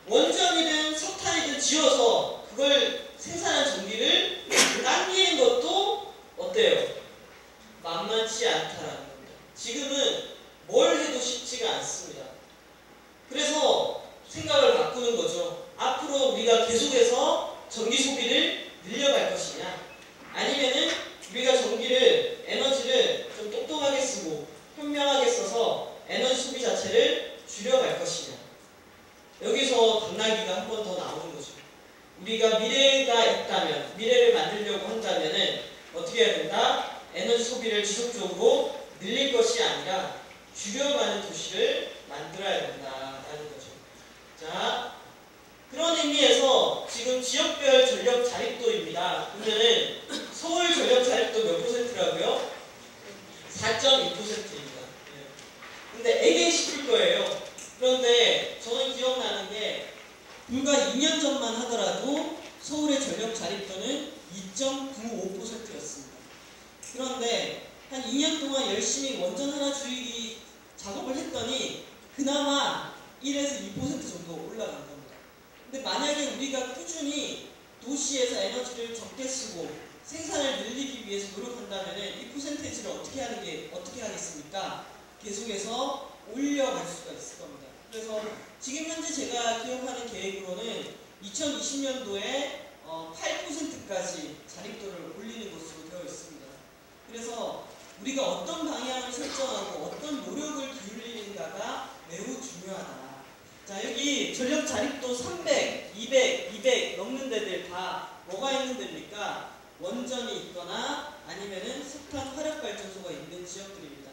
원전이든 석탄이든 지어서 그걸 생산한 전기를 당기는 것도 어때요? 만만치 않다라는 겁니다. 지금은 뭘 해도 쉽지가 않습니다. 그래서 생각을 바꾸는 거죠. 앞으로 우리가 계속해서 전기 소비를 늘려갈 것이냐, 아니면은 우리가 전기를, 에너지를 좀 똑똑하게 쓰고 현명하게 써서 에너지 소비 자체를 줄여갈 것이냐. 여기서 당나귀가 한 번 더 나오는 거죠. 우리가 미래가 있다면, 미래를 만들려고 한다면은 어떻게 해야 된다? 에너지 소비를 지속적으로 늘릴 것이 아니라 줄여가는 도시를 만들어야 된다라는 거죠. 자, 그런 의미에서 지금 지역별 전력 자립도입니다. 보면은 서울 전력 자립도 몇 %라고요? 4.2%입니다. 근데 애기 싶을 거예요. 그런데 저는 기억나는 게 불과 2년 전만 하더라도 서울의 전력 자립도는 2.95%였습니다. 그런데 한 2년 동안 열심히 원전 하나 줄이기 작업을 했더니 그나마 1에서 2% 정도 올라간 겁니다. 근데 만약에 우리가 꾸준히 도시에서 에너지를 적게 쓰고 생산을 늘리기 위해서 노력한다면 이 퍼센테이지를 어떻게 하겠습니까? 계속해서 올려갈 수가 있을 겁니다. 그래서 지금 현재 제가 기억하는 계획으로는 2020년도에 8%까지 자립도를 올리는 것으로 되어 있습니다. 그래서 우리가 어떤 방향을 설정하고 어떤 노력을 기울이는가가 매우 중요하다. 자, 여기 전력 자립도 300, 200, 200 넘는 데들 다 뭐가 있는 데입니까? 원전이 있거나 아니면은 석탄 화력발전소가 있는 지역들입니다.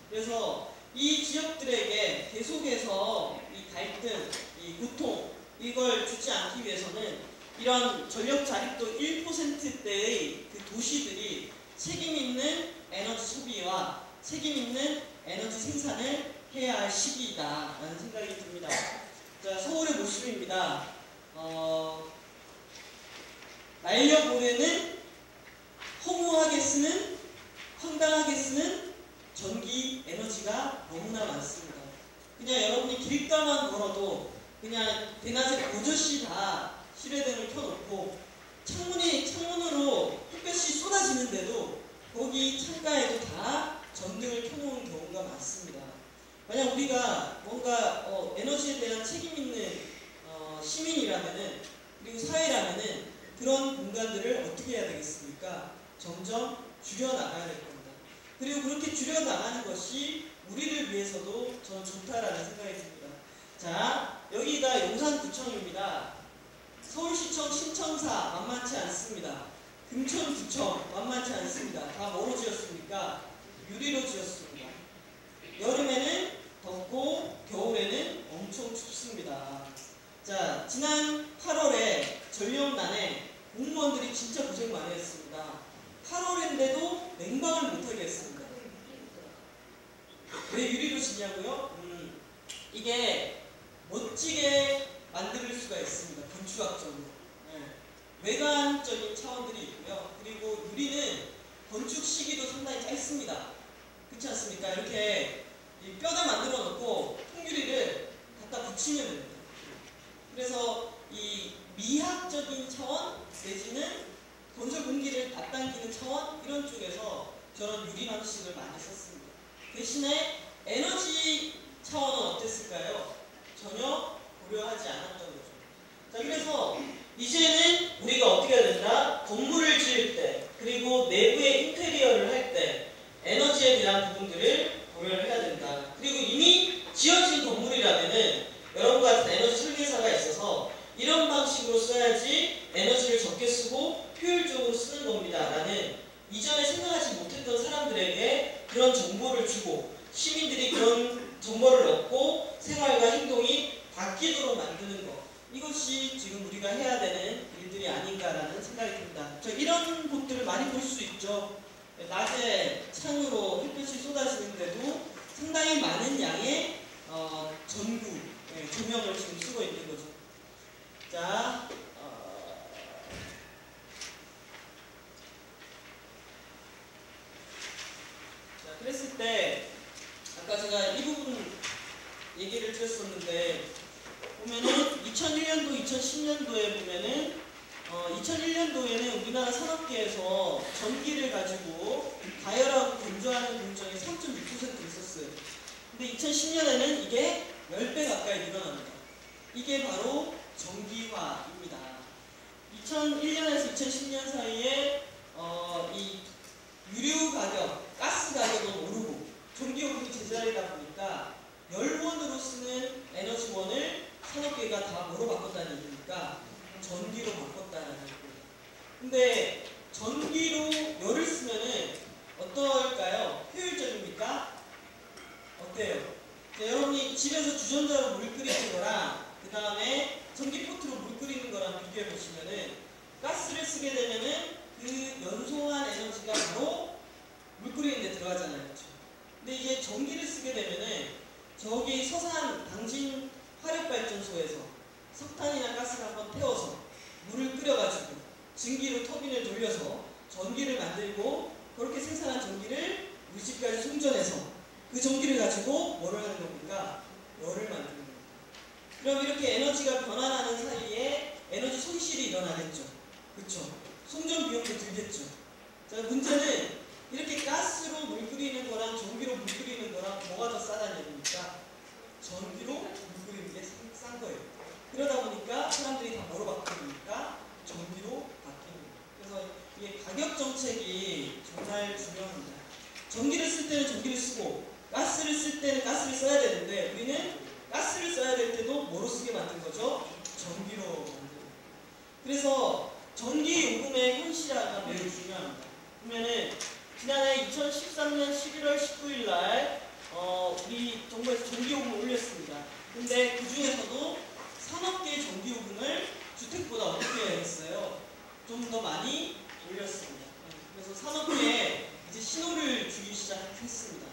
그래서 이 지역들에게 계속해서 이 갈등, 이 고통, 이걸 주지 않기 위해서는 이런 전력 자립도 1%대의 그 도시들이 책임있는 에너지 소비와 책임있는 에너지 생산을 해야 할 시기이다라는 생각이 듭니다. 자, 서울의 모습입니다. 날려보내는 허무하게 쓰는 황당하게 쓰는 전기 에너지가 너무나 많습니다. 그냥 여러분이 길가만 걸어도 그냥 대낮에 버젓이 다 실외등을 켜놓고 창문으로 햇볕이 쏟아지는데도 거기 창가에도 다 전등을 켜놓은 경우가 많습니다. 만약 우리가 뭔가 에너지에 대한 책임 있는 시민이라면은, 그리고 사회라면은 그런 공간들을 어떻게 해야 되겠습니까? 점점 줄여나가야 될 겁니다. 그리고 그렇게 줄여나가는 것이 우리를 위해서도 저는 좋다라는 생각이 듭니다. 자, 여기가 용산구청입니다. 서울시청 신청사 만만치 않습니다. 금천구청 만만치 않습니다. 다 뭐로 지었습니까? 유리로 지었습니다. 여름에는 덥고 겨울에는 엄청 춥습니다. 자, 지난 8월에 전력난에 공무원들이 진짜 고생 많이 했습니다. 8월인데도 냉방을 못하게 했습니다. 왜 유리로 지냐고요? 이게 멋지게 만들 수가 있습니다. 건축학적으로. 외관적인 차원들이 있고요. 그리고 유리는 건축 시기도 상당히 짧습니다. 그렇지 않습니까? 이렇게 뼈대 만들어 놓고 통유리를 갖다 붙이면 됩니다. 그래서 이 미학적인 차원 내지는 건설 공기를 앞당기는 차원, 이런 쪽에서 저런 유리 방식을 많이 썼습니다. 대신에 에너지 차원은 어땠을까요? 전혀 고려하지 않았던 거죠. 자, 그래서 이제는 우리가 어떻게 해야 된다? 건물을 지을 때, 그리고 내부의 인테리어를 할 때 에너지에 대한 부분들을 고려를 해야 된다. 그리고 이미 지어진 건물이라면은 여러분과 같은 에너지 설계사가 있어서 이런 방식으로 써야지 에너지를 적게 쓰고 효율적으로 쓰는 겁니다 라는 이전에 생각하지 못했던 사람들에게 그런 정보를 주고 시민들이 그런 정보를 얻고 생활과 행동이 바뀌도록 만드는 것, 이것이 지금 우리가 해야 되는 일들이 아닌가라는 생각이 듭니다. 이런 곳들을 많이 볼 수 있죠. 낮에 창으로 햇빛이 쏟아지는데도 상당히 많은 양의 전구, 조명을 지금 쓰고 있는 거죠. 자, 그랬을 때 아까 제가 이 부분 얘기를 드렸었는데 보면은 2001년도, 2010년도에 보면은 2001년도에는 우리나라 산업계에서 전기를 가지고 가열하고 건조하는 공정이 3.6% 있었어요. 근데 2010년에는 이게 10배 가까이 늘어납니다. 이게 바로 전기화입니다. 2001년에서 2010년 사이에 이 유류 가격, 가스 가격은 오르고 전기요금이 제자리다 보니까 열원으로 쓰는 에너지원을 산업계가 다 뭐로 바꿨다는 얘기입니까? 전기로 바꿨다는 얘기입니다. 근데 전기로 열을 쓰면은 어떨까요? 효율적입니까? 어때요? 여러분이 집에서 주전자로 물 끓이는 거랑 그 다음에 전기포트로 물 끓이는 거랑 비교해 보시면은 가스를 쓰게 되면은 그 연소한 에너지가 바로 물 끓이는 데 들어가잖아요. 그렇죠? 근데 이제 전기를 쓰게 되면은 저기 서산 당진 화력발전소에서 석탄이나 가스를 한번 태워서 물을 끓여가지고 증기로 터빈을 돌려서 전기를 만들고 그렇게 생산한 전기를 우리 집까지 송전해서 그 전기를 가지고 뭐를 하는 겁니까? 열을 만드는 겁니다. 그럼 이렇게 에너지가 변환하는 사이에 에너지 손실이 일어나겠죠. 그렇죠? 송전 비용도 들겠죠. 자, 문제는 이렇게 가스로 물 끓이는 거랑 전기로 물 끓이는 거랑 뭐가 더 싸다는 얘기입니까? 전기로 물 끓이는 게 싼 거예요. 그러다 보니까 사람들이 다 뭐로 바뀌니까 전기로 바뀌는 거예요. 그래서 이게 가격 정책이 정말 중요합니다. 전기를 쓸 때는 전기를 쓰고 가스를 쓸 때는 가스를 써야 되는데 우리는 가스를 써야 될 때도 뭐로 쓰게 만든 거죠? 전기로 만드는 거예요. 그래서 전기 요금의 현실화가 매우 중요합니다. 보면은 지난해 2013년 11월 19일 날 우리 정부에서 전기요금을 올렸습니다. 근데 그 중에서도 산업계 전기요금을 주택보다 어떻게 했어요? 좀 더 많이 올렸습니다. 그래서 산업계에 이제 신호를 주기 시작했습니다.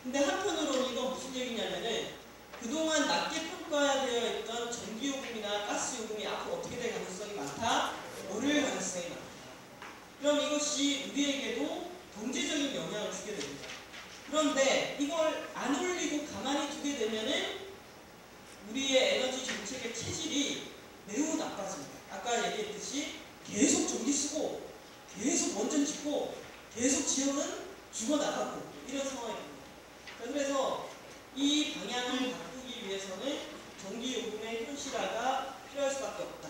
근데 한편으로는 이건 무슨 얘기냐면은 그동안 낮게 평가되어 있던 전기요금이나 가스요금이 앞으로 어떻게 역시 우리에게도 경제적인 영향을 주게 됩니다. 그런데 이걸 안 올리고 가만히 두게 되면은 우리의 에너지 정책의 체질이 매우 나빠집니다. 아까 얘기했듯이 계속 전기 쓰고 계속 원전 짓고 계속 지역은 죽어나가고 이런 상황입니다. 그래서 이 방향을 바꾸기 위해서는 전기요금의 현실화가 필요할 수밖에 없다.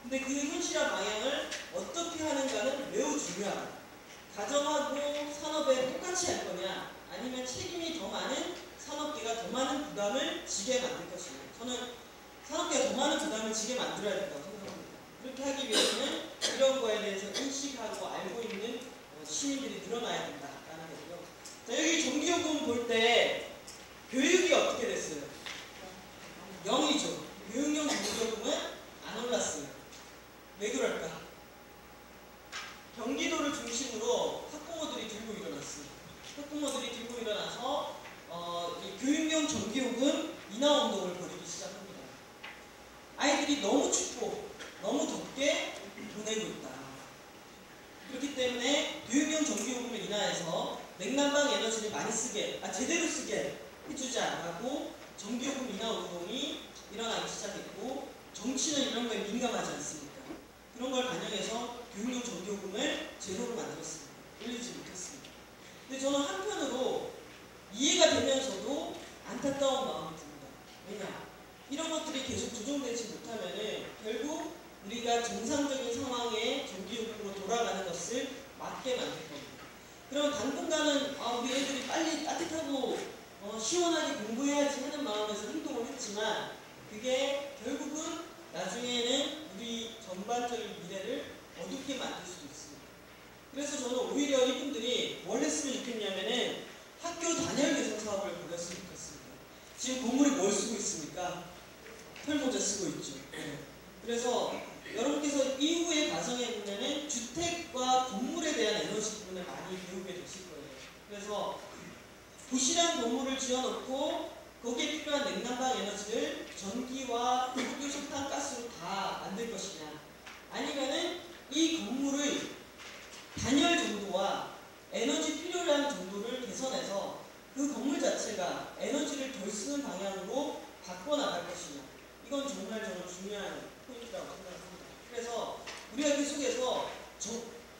근데 그 현실화 방향을 어떻게 하는가는 매우 중요합니다. 가정하고 산업에 똑같이 할 거냐, 아니면 책임이 더 많은 산업계가 더 많은 부담을 지게 만들 것이냐. 저는 산업계가 더 많은 부담을 지게 만들어야 된다고 생각합니다. 그렇게 하기 위해서는 이런 거에 대해서 인식하고 알고 있는 시민들이 늘어나야 된다라는 거고요. 자, 여기 전기요금 볼 때 교육이 어떻게 됐어요? 0이죠. 교육용 전기요금은 안 올랐어요. 왜 그럴까? 경기도를 중심으로 학부모들이 들고 일어났어요. 학부모들이 들고 일어나서 이 교육용 전기요금 인하운동을 벌이기 시작합니다. 아이들이 너무 춥고 너무 덥게 보내고 있다. 그렇기 때문에 교육용 전기요금을 인하해서 냉난방 에너지를 많이 쓰게, 제대로 쓰게 해주자라고 전기요금 인하 운동이 일어나기 시작했고, 정치는 이런 거에 민감하지 않습니까? 그런 걸 반영해서 교육용 전기요금을 제로로 만들었습니다. 올리지 못했습니다. 근데 저는 한편으로 이해가 되면서도 안타까운 마음이 듭니다. 왜냐? 이런 것들이 계속 조정되지 못하면은 결국 우리가 정상적인 상황의 전기요금으로 돌아가는 것을 막게 만들 겁니다. 그럼 당분간은 우리 애들이 빨리 따뜻하고 시원하게 공부해야지 하는 마음에서 행동을 했지만, 그게 결국은 나중에는 우리 전반적인 미래를 어둡게 만들 수도 있습니다. 그래서 저는 오히려 이분들이 뭘 했으면 좋겠냐면은 학교 단열 개선 사업을 벌였으면 좋겠습니다. 지금 건물이 뭘 쓰고 있습니까? 털모자 쓰고 있죠. 네. 그래서 여러분께서 이후의 과정에 보면은 주택과 건물에 대한 에너지 부분을 많이 배우게 되실 거예요. 그래서 도시락 건물을 지어놓고 거기에 필요한 냉난방 에너지를 전기와 고도 석탄 가스로 다 만들 것이냐, 아니면은 이 건물의 단열 정도와 에너지 필요량 정도를 개선해서 그 건물 자체가 에너지를 덜 쓰는 방향으로 바꿔나갈 것이냐. 이건 정말 저는 중요한 포인트라고 생각합니다. 그래서 우리가 계속해서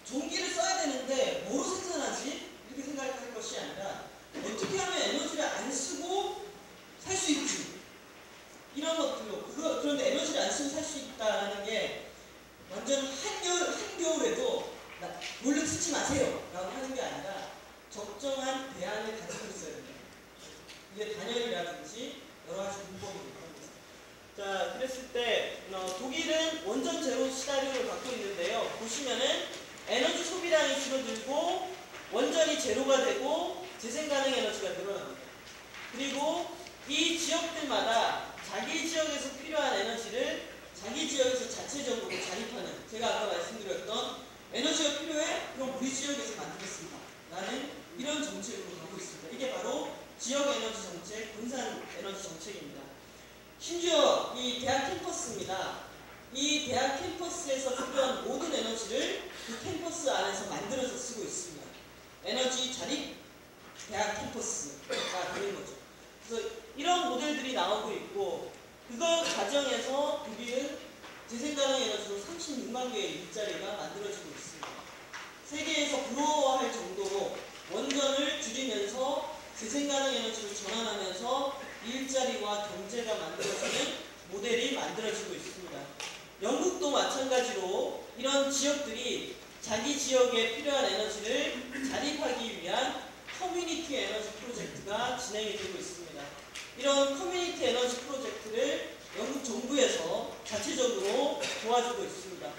전기를 써야 되는데 뭐로 생산하지? 이렇게 생각할 것이 아니라 어떻게 하면 에너지를 안 쓰고 살 수 있지? 이런 것들로. 그런데 에너지를 안 쓰고 살 수 있다는 게 완전 한겨울에도 몰래 쓰지 마세요 라고 하는 게 아니라 적정한 대안을 가지고 있어야 됩니다. 이게 단열이라든지 여러 가지 문법이 있습니다. 자, 그랬을 때 독일은 원전 제로 시나리오를 갖고 있는데요. 보시면은 에너지 소비량이 줄어들고 원전이 제로가 되고 재생 가능 에너지가 늘어납니다. 그리고 이 지역들마다 자기 지역에서 필요한 에너지를 자기 지역에서 자체적으로 자립하는, 제가 아까 말씀드렸던 에너지가 필요해? 그럼 우리 지역에서 만들겠습니다 라는 이런 정책으로 가고 있습니다. 이게 바로 지역 에너지 정책, 분산 에너지 정책입니다. 심지어 이 대학 캠퍼스입니다. 이 대학 캠퍼스에서 필요한 모든 에너지를 그 캠퍼스 안에서 만들어서 쓰고 있습니다. 에너지 자립 대학 캠퍼스가 되는 거죠. 그래서 이런 모델들이 나오고 있고, 그거 과정에서 독일은 재생가능 에너지로 36만 개의 일자리가 만들어지고 있습니다. 세계에서 부러워할 정도로 원전을 줄이면서 재생가능 에너지로 전환하면서 일자리와 경제가 만들어지는 모델이 만들어지고 있습니다. 영국도 마찬가지로 이런 지역들이 자기 지역에 필요한 에너지를 자립하기 위한 커뮤니티 에너지 프로젝트가 진행이 되고 있습니다. 이런 커뮤니티 에너지 프로젝트를 영국 정부에서 자체적으로 도와주고 있습니다.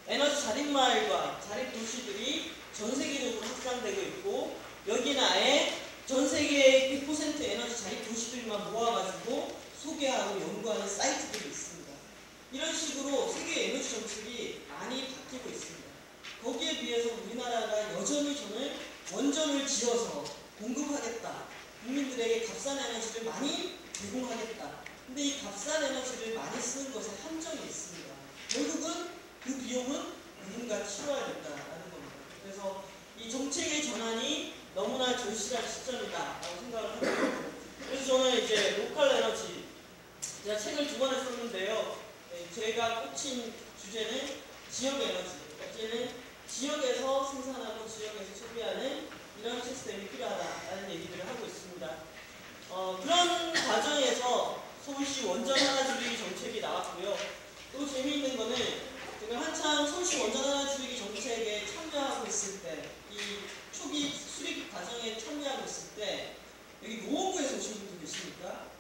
에너지 자립마을과 자립도시들이 전 세계적으로 확산되고 있고, 여기는 아예 전 세계의 100% 에너지 자립 도시들만 모아가지고 소개하고 연구하는 사이트들이 있습니다. 이런 식으로 세계 에너지 정책이 많이 바뀌고 있습니다. 거기에 비해서 우리나라가 여전히 저는 원전을 지어서 공급하겠다, 국민들에게 값싼 에너지를 많이 제공하겠다. 근데 이 값싼 에너지를 많이 쓰는 것에 한정이 있습니다. 결국은 그 비용은 누군가 치러야 된다라는 겁니다. 그래서 이 정책의 전환이 너무나 절실한 시점이다라고 생각을 합니다. 그래서 저는 이제 로컬 에너지, 제가 책을 2번을 썼는데요. 제가 꽂힌 주제는 지역 에너지. 이제는 지역에서 생산하고 지역에서 소비하는 이런 시스템이 필요하다라는 얘기들을 하고 있습니다. 그런 과정에서 서울시 원전 하나 줄이기 정책이 나왔고요. 또 재미있는 거는 제가 한참 서울시 원전 하나 줄이기 정책에 참여하고 있을 때, 이 초기 수립 과정에 참여하고 있을 때, 여기 노원구에서 오신 분들 계십니까?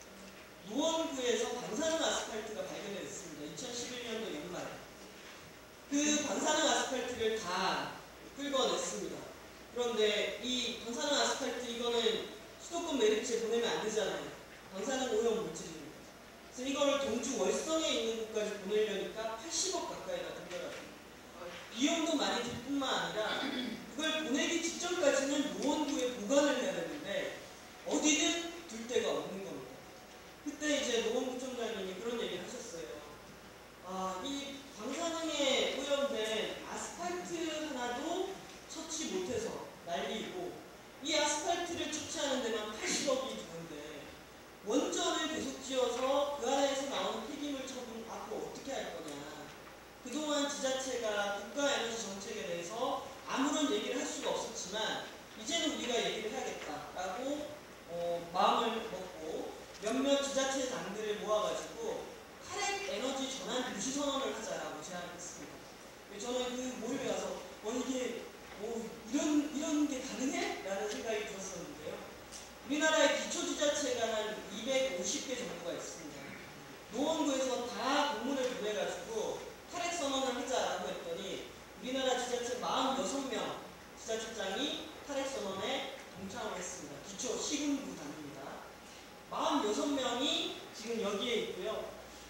노원구에서 방사능 아스팔트가 발견됐습니다. 2011년도 연말에. 그 방사능 아스팔트를 다 긁어냈습니다. 그런데 이 방사능 아스팔트 이거는 수도권 매립지에 보내면 안 되잖아요. 방사능 오염 물질입니다. 그래서 이거를 동주 월성에 있는 곳까지 보내려니까 80억 가까이나 들더라고요. 비용도 많이 들 뿐만 아니라 그걸 보내기 직전까지는 노원구에 보관을 해야 되는데 어디든 둘 데가 없는 겁니다. 그때 이제 노원구청장님이 그런 얘기를 하셨어요. 이 방사능에 오염된 아스팔트 하나도 처치 못해서 난리이고, 이 아스팔트를 처치하는 데만 80억이 드는데 원전을 계속 지어서 그 안에서 나오는 폐기물 처분 앞으로 어떻게 할 거냐. 그동안 지자체가 국가에너지 정책에 대해서 아무런 얘기를 할 수가 없었지만 이제는 우리가 얘기를 해야겠다라고 마음을 먹고 몇몇 지자체 장들을 모아가지고 탈핵 에너지 전환 유시 선언을 하자라고 제안을 했습니다. 저는 그 모임에 가서 이게 이런 게 가능해? 라는 생각이 들었었는데요. 우리나라의 기초지자체가 한 250개 정도가 있습니다. 노원구에서 다 공문을 보내가지고 탈핵 선언을 하자라고 했더니 우리나라 지자체 46명 지자체장이 탈핵 선언에 동참을 했습니다. 기초 시군구 단위입니다. 46명이 지금 여기에 있고요.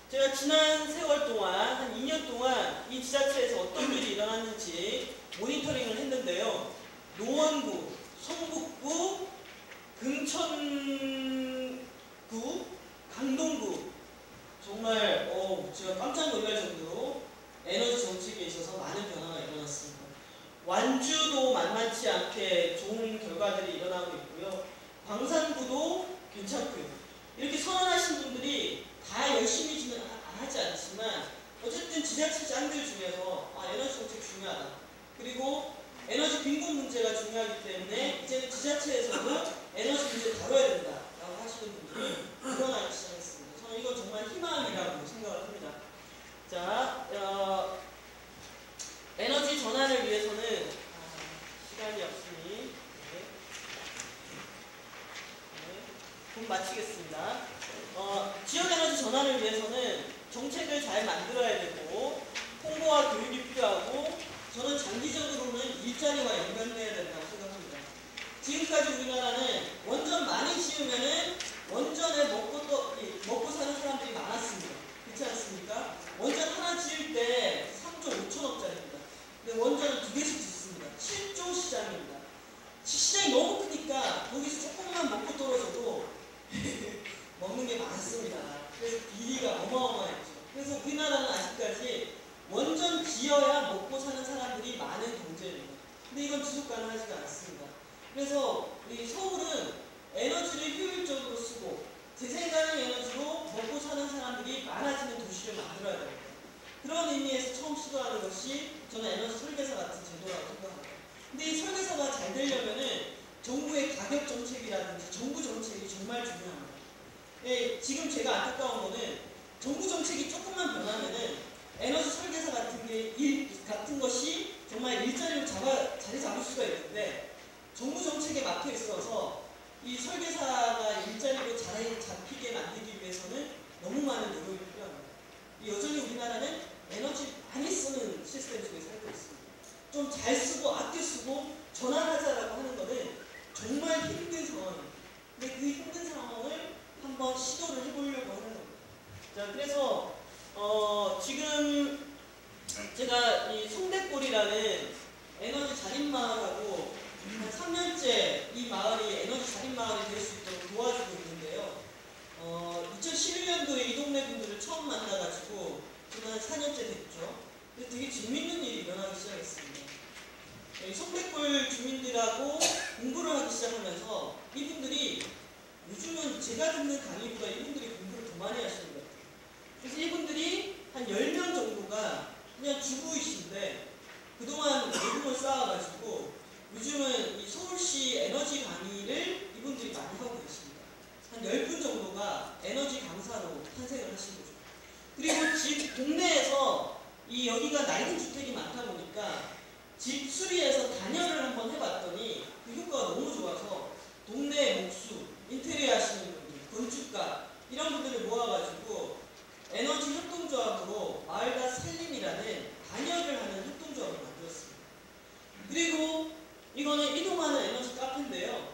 제가 지난 세월 동안 한 2년 동안 이 지자체에서 어떤 일이 일어났는지 모니터링을 했는데요. 노원구, 성북구, 금천구, 강동구 정말 제가 깜짝 놀랄 정도로 에너지 정책에 있어서 많은 변화가 일어났습니다. 완주도 만만치 않게 좋은 결과들이 일어나고 있고요. 광산구도 괜찮고요. 이렇게 선언하신 분들이 다 열심히 하지 않지만 어쨌든 지자체 짱들 중에서 에너지 정책 중요하다. 그리고 에너지 빈곤 문제가 중요하기 때문에 이제는 지자체에서도 에너지 문제를 다뤄야 된다라고 하시는 분들이 늘어나기 시작했습니다. 저는 이건 정말 희망이라고 생각을 합니다. 자, 에너지 전환을 위해서는 시간이 없으니 곧 마치겠습니다. 지역 에너지 전환을 위해서는 정책을 잘 만들어야 되고 홍보와 교육이 필요하고 저는 장기적으로는 일자리와 연관돼야 된다고 생각합니다. 지금까지 우리나라는 원전 많이 지으면은 원전에 먹고 사는 사람들이 많았습니다. 그렇지 않습니까? 원전 하나 지을 때 3조 5천억짜리입니다. 근데 원전을 2개씩 짓습니다. 7조 시장입니다. 시장이 너무 크니까 거기서 조금만 먹고 떨어져도 먹는 게 많습니다. 그래서 비리가 어마어마했죠. 그래서 우리나라는 아직까지 원전 지어야 먹고 사는 사람들이 많은 경제입니다. 근데 이건 지속 가능하지가 않습니다. 그래서 우리 서울은 에너지를 효율적으로 쓰고 재생가능 에너지로 먹고 사는 사람들이 많아지는 도시를 만들어야 됩니다. 그런 의미에서 처음 시도하는 것이 저는 에너지 설계사 같은 제도라고 생각합니다. 근데 이 설계사가 잘 되려면은 정부의 가격 정책이라든지 정부 정책이 정말 중요합니다. 지금 제가 안타까운 거는 정부 정책이 조금만 변하면은 에너지 설계사 같은 것이 정말 일자리로 자리 잡을 수가 있는데 정부 정책에 막혀 있어서 이 설계사가 일자리로 자리 잡히게 만들기 위해서는 너무 많은 노력이 필요합니다. 여전히 우리나라는 에너지 많이 쓰는 시스템 속에 살고 있습니다. 좀 잘 쓰고 아껴 쓰고 전환하자라고 하는 것은 정말 힘든 상황입니다. 근데 그 힘든 상황을 한번 시도를 해보려고 하는 겁니다. 자, 그래서 지금 제가 이 송대골이라는 에너지 자립마을하고 한 3년째 이 마을이 에너지 자립마을이 될 수 있도록 도와주고 있는데요. 2011년도에 이 동네 분들을 처음 만나가지고 저는 한 4년째 됐죠. 근데 되게 재밌는 일이 일어나기 시작했습니다. 성백골 주민들하고 공부를 하기 시작하면서 이분들이 요즘은 제가 듣는 강의보다 이분들이 공부를 더 많이 하시는 것 같아요. 그래서 이분들이 한 10명 정도가 그냥 주부이신데 그동안 외국을 쌓아가지고 요즘은 이 서울시 에너지 강의를 이분들이 많이 하고 계십니다. 한 10분 정도가 에너지 강사로 탄생을 하신 거죠. 그리고 집 동네에서 이 여기가 낡은 주택이 많다 보니까 집 수리해서 단열을 한번 해봤더니 그 효과가 너무 좋아서 동네 목수, 인테리어 하시는 분들, 건축가 이런 분들을 모아가지고 에너지 협동조합으로 마을다 살림이라는 단열을 하는 협동조합을 만들었습니다. 그리고 이거는 이동하는 에너지 카페인데요.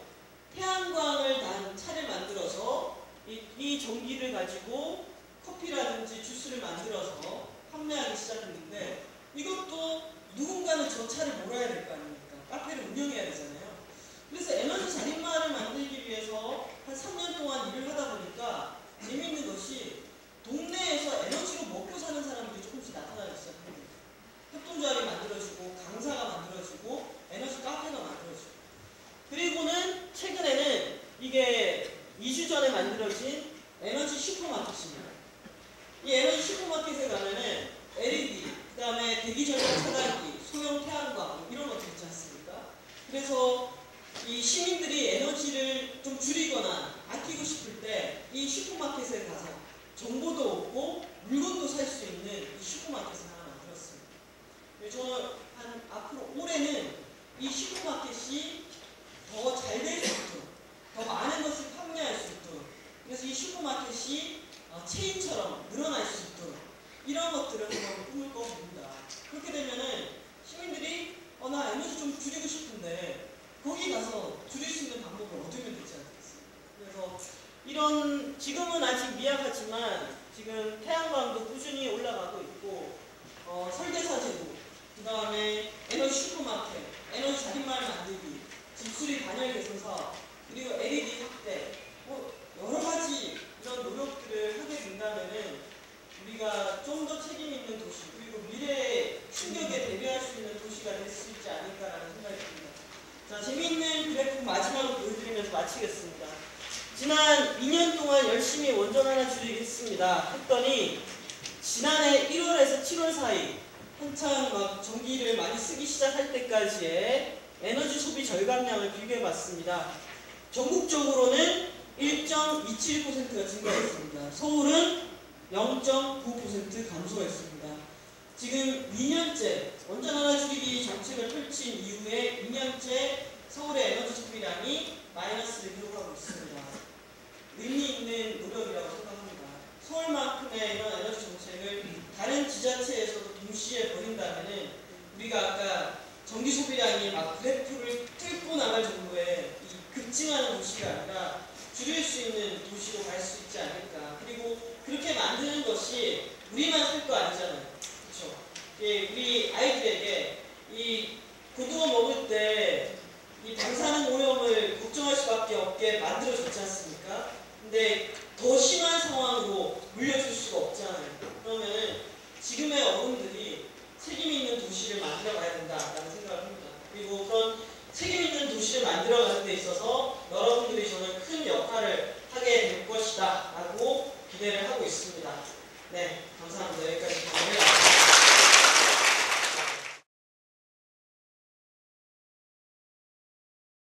태양광을 단 차를 만들어서 이 전기를 가지고 커피라든지 주스를 만들어서 판매하기 시작했는데 이것도 누군가는 저 차를 몰아야 될 거 아닙니까? 카페를 운영해야 되잖아요. 그래서 에너지 자립마을을 만들기 위해서 한 3년 동안 일을 하다 보니까 재미있는 것이 동네에서 에너지로 먹고 사는 사람들이 조금씩 나타나기 시작합니다. 협동조합이 만들어지고 강사가 만들어지고 에너지 카페가 만들어지고 그리고는 최근에는 이게 2주 전에 만들어진 에너지 슈퍼마켓입니다. 이 에너지 슈퍼마켓에 가면은 LED, 그 다음에 대기전력 차단기, 소형 태양광 이런 것들 있지 않습니까? 그래서 이 시민들이 에너지를 좀 줄이거나 아끼고 싶을 때 이 슈퍼마켓에 가서 정보도 얻고 물건도 살 수 있는 이 슈퍼마켓을 하나 만들었습니다. 저는 앞으로 올해는 이 슈퍼마켓이 더 잘 될 수 있도록 더 많은 것을 판매할 수 있도록 그래서 이 슈퍼마켓이 체인처럼 늘어날 수 있도록 이런 것들을 한번 꿈을 꿔봅니다. 그렇게 되면은 시민들이 나 에너지 좀 줄이고 싶은데 거기 가서 줄일 수 있는 방법을 얻으면 되지 않겠습니까? 그래서 이런 지금은 아직 미약하지만 지금 태양광도 꾸준히 올라가고 있고 설계사 제도, 그 다음에 에너지 슈퍼마켓, 에너지 자립마을 만들기, 집수리 단열 개선 사업, 그리고 LED 확대 여러 가지 이런 노력들을 하게 된다면은 우리가 좀 더 책임 있는 도시 그리고 미래의 충격에 대비할 수 있는 도시가 될 수 있지 않을까라는 생각이 듭니다. 자, 재미있는 그래프 마지막으로 보여드리면서 마치겠습니다. 지난 2년 동안 열심히 원전 하나 줄이겠습니다 했더니 지난해 1월에서 7월 사이 한창 막 전기를 많이 쓰기 시작할 때까지의 에너지 소비 절감량을 비교해봤습니다. 전국적으로는 1.27%가 증가했습니다. 서울은 0.9% 감소했습니다. 지금 2년째 원전 하나 줄이기 정책을 펼친 이후에 2년째 서울의 에너지 소비량이 마이너스를 기록하고 있습니다. 의미 있는 노력이라고 생각합니다. 서울만큼의 이런 에너지 정책을 다른 지자체에서도 동시에 벌인다면은 우리가 아까 전기 소비량이 막 그래프를 뚫고 나갈 정도의 이 급증하는 도시가 아니라 줄일 수 있는 도시로 갈 수 있지 않을까. 그리고 그렇게 만드는 것이 우리만 살 거 아니잖아요. 그렇죠? 우리 아이들에게 이 고등어 먹을 때 이 방사능 오염을 걱정할 수밖에 없게 만들어졌지 않습니까? 근데 더 심한 상황으로 물려줄 수가 없잖아요. 그러면 지금의 어른들이 책임 있는 도시를 만들어 가야 된다라는 생각을 합니다. 그리고 그런 책임 있는 도시를 만들어 가는 데 있어서 여러분들이 저는 큰 역할을 하게 될 것이다 라고 기대를 하고 있습니다. 네, 감사합니다. 여기까지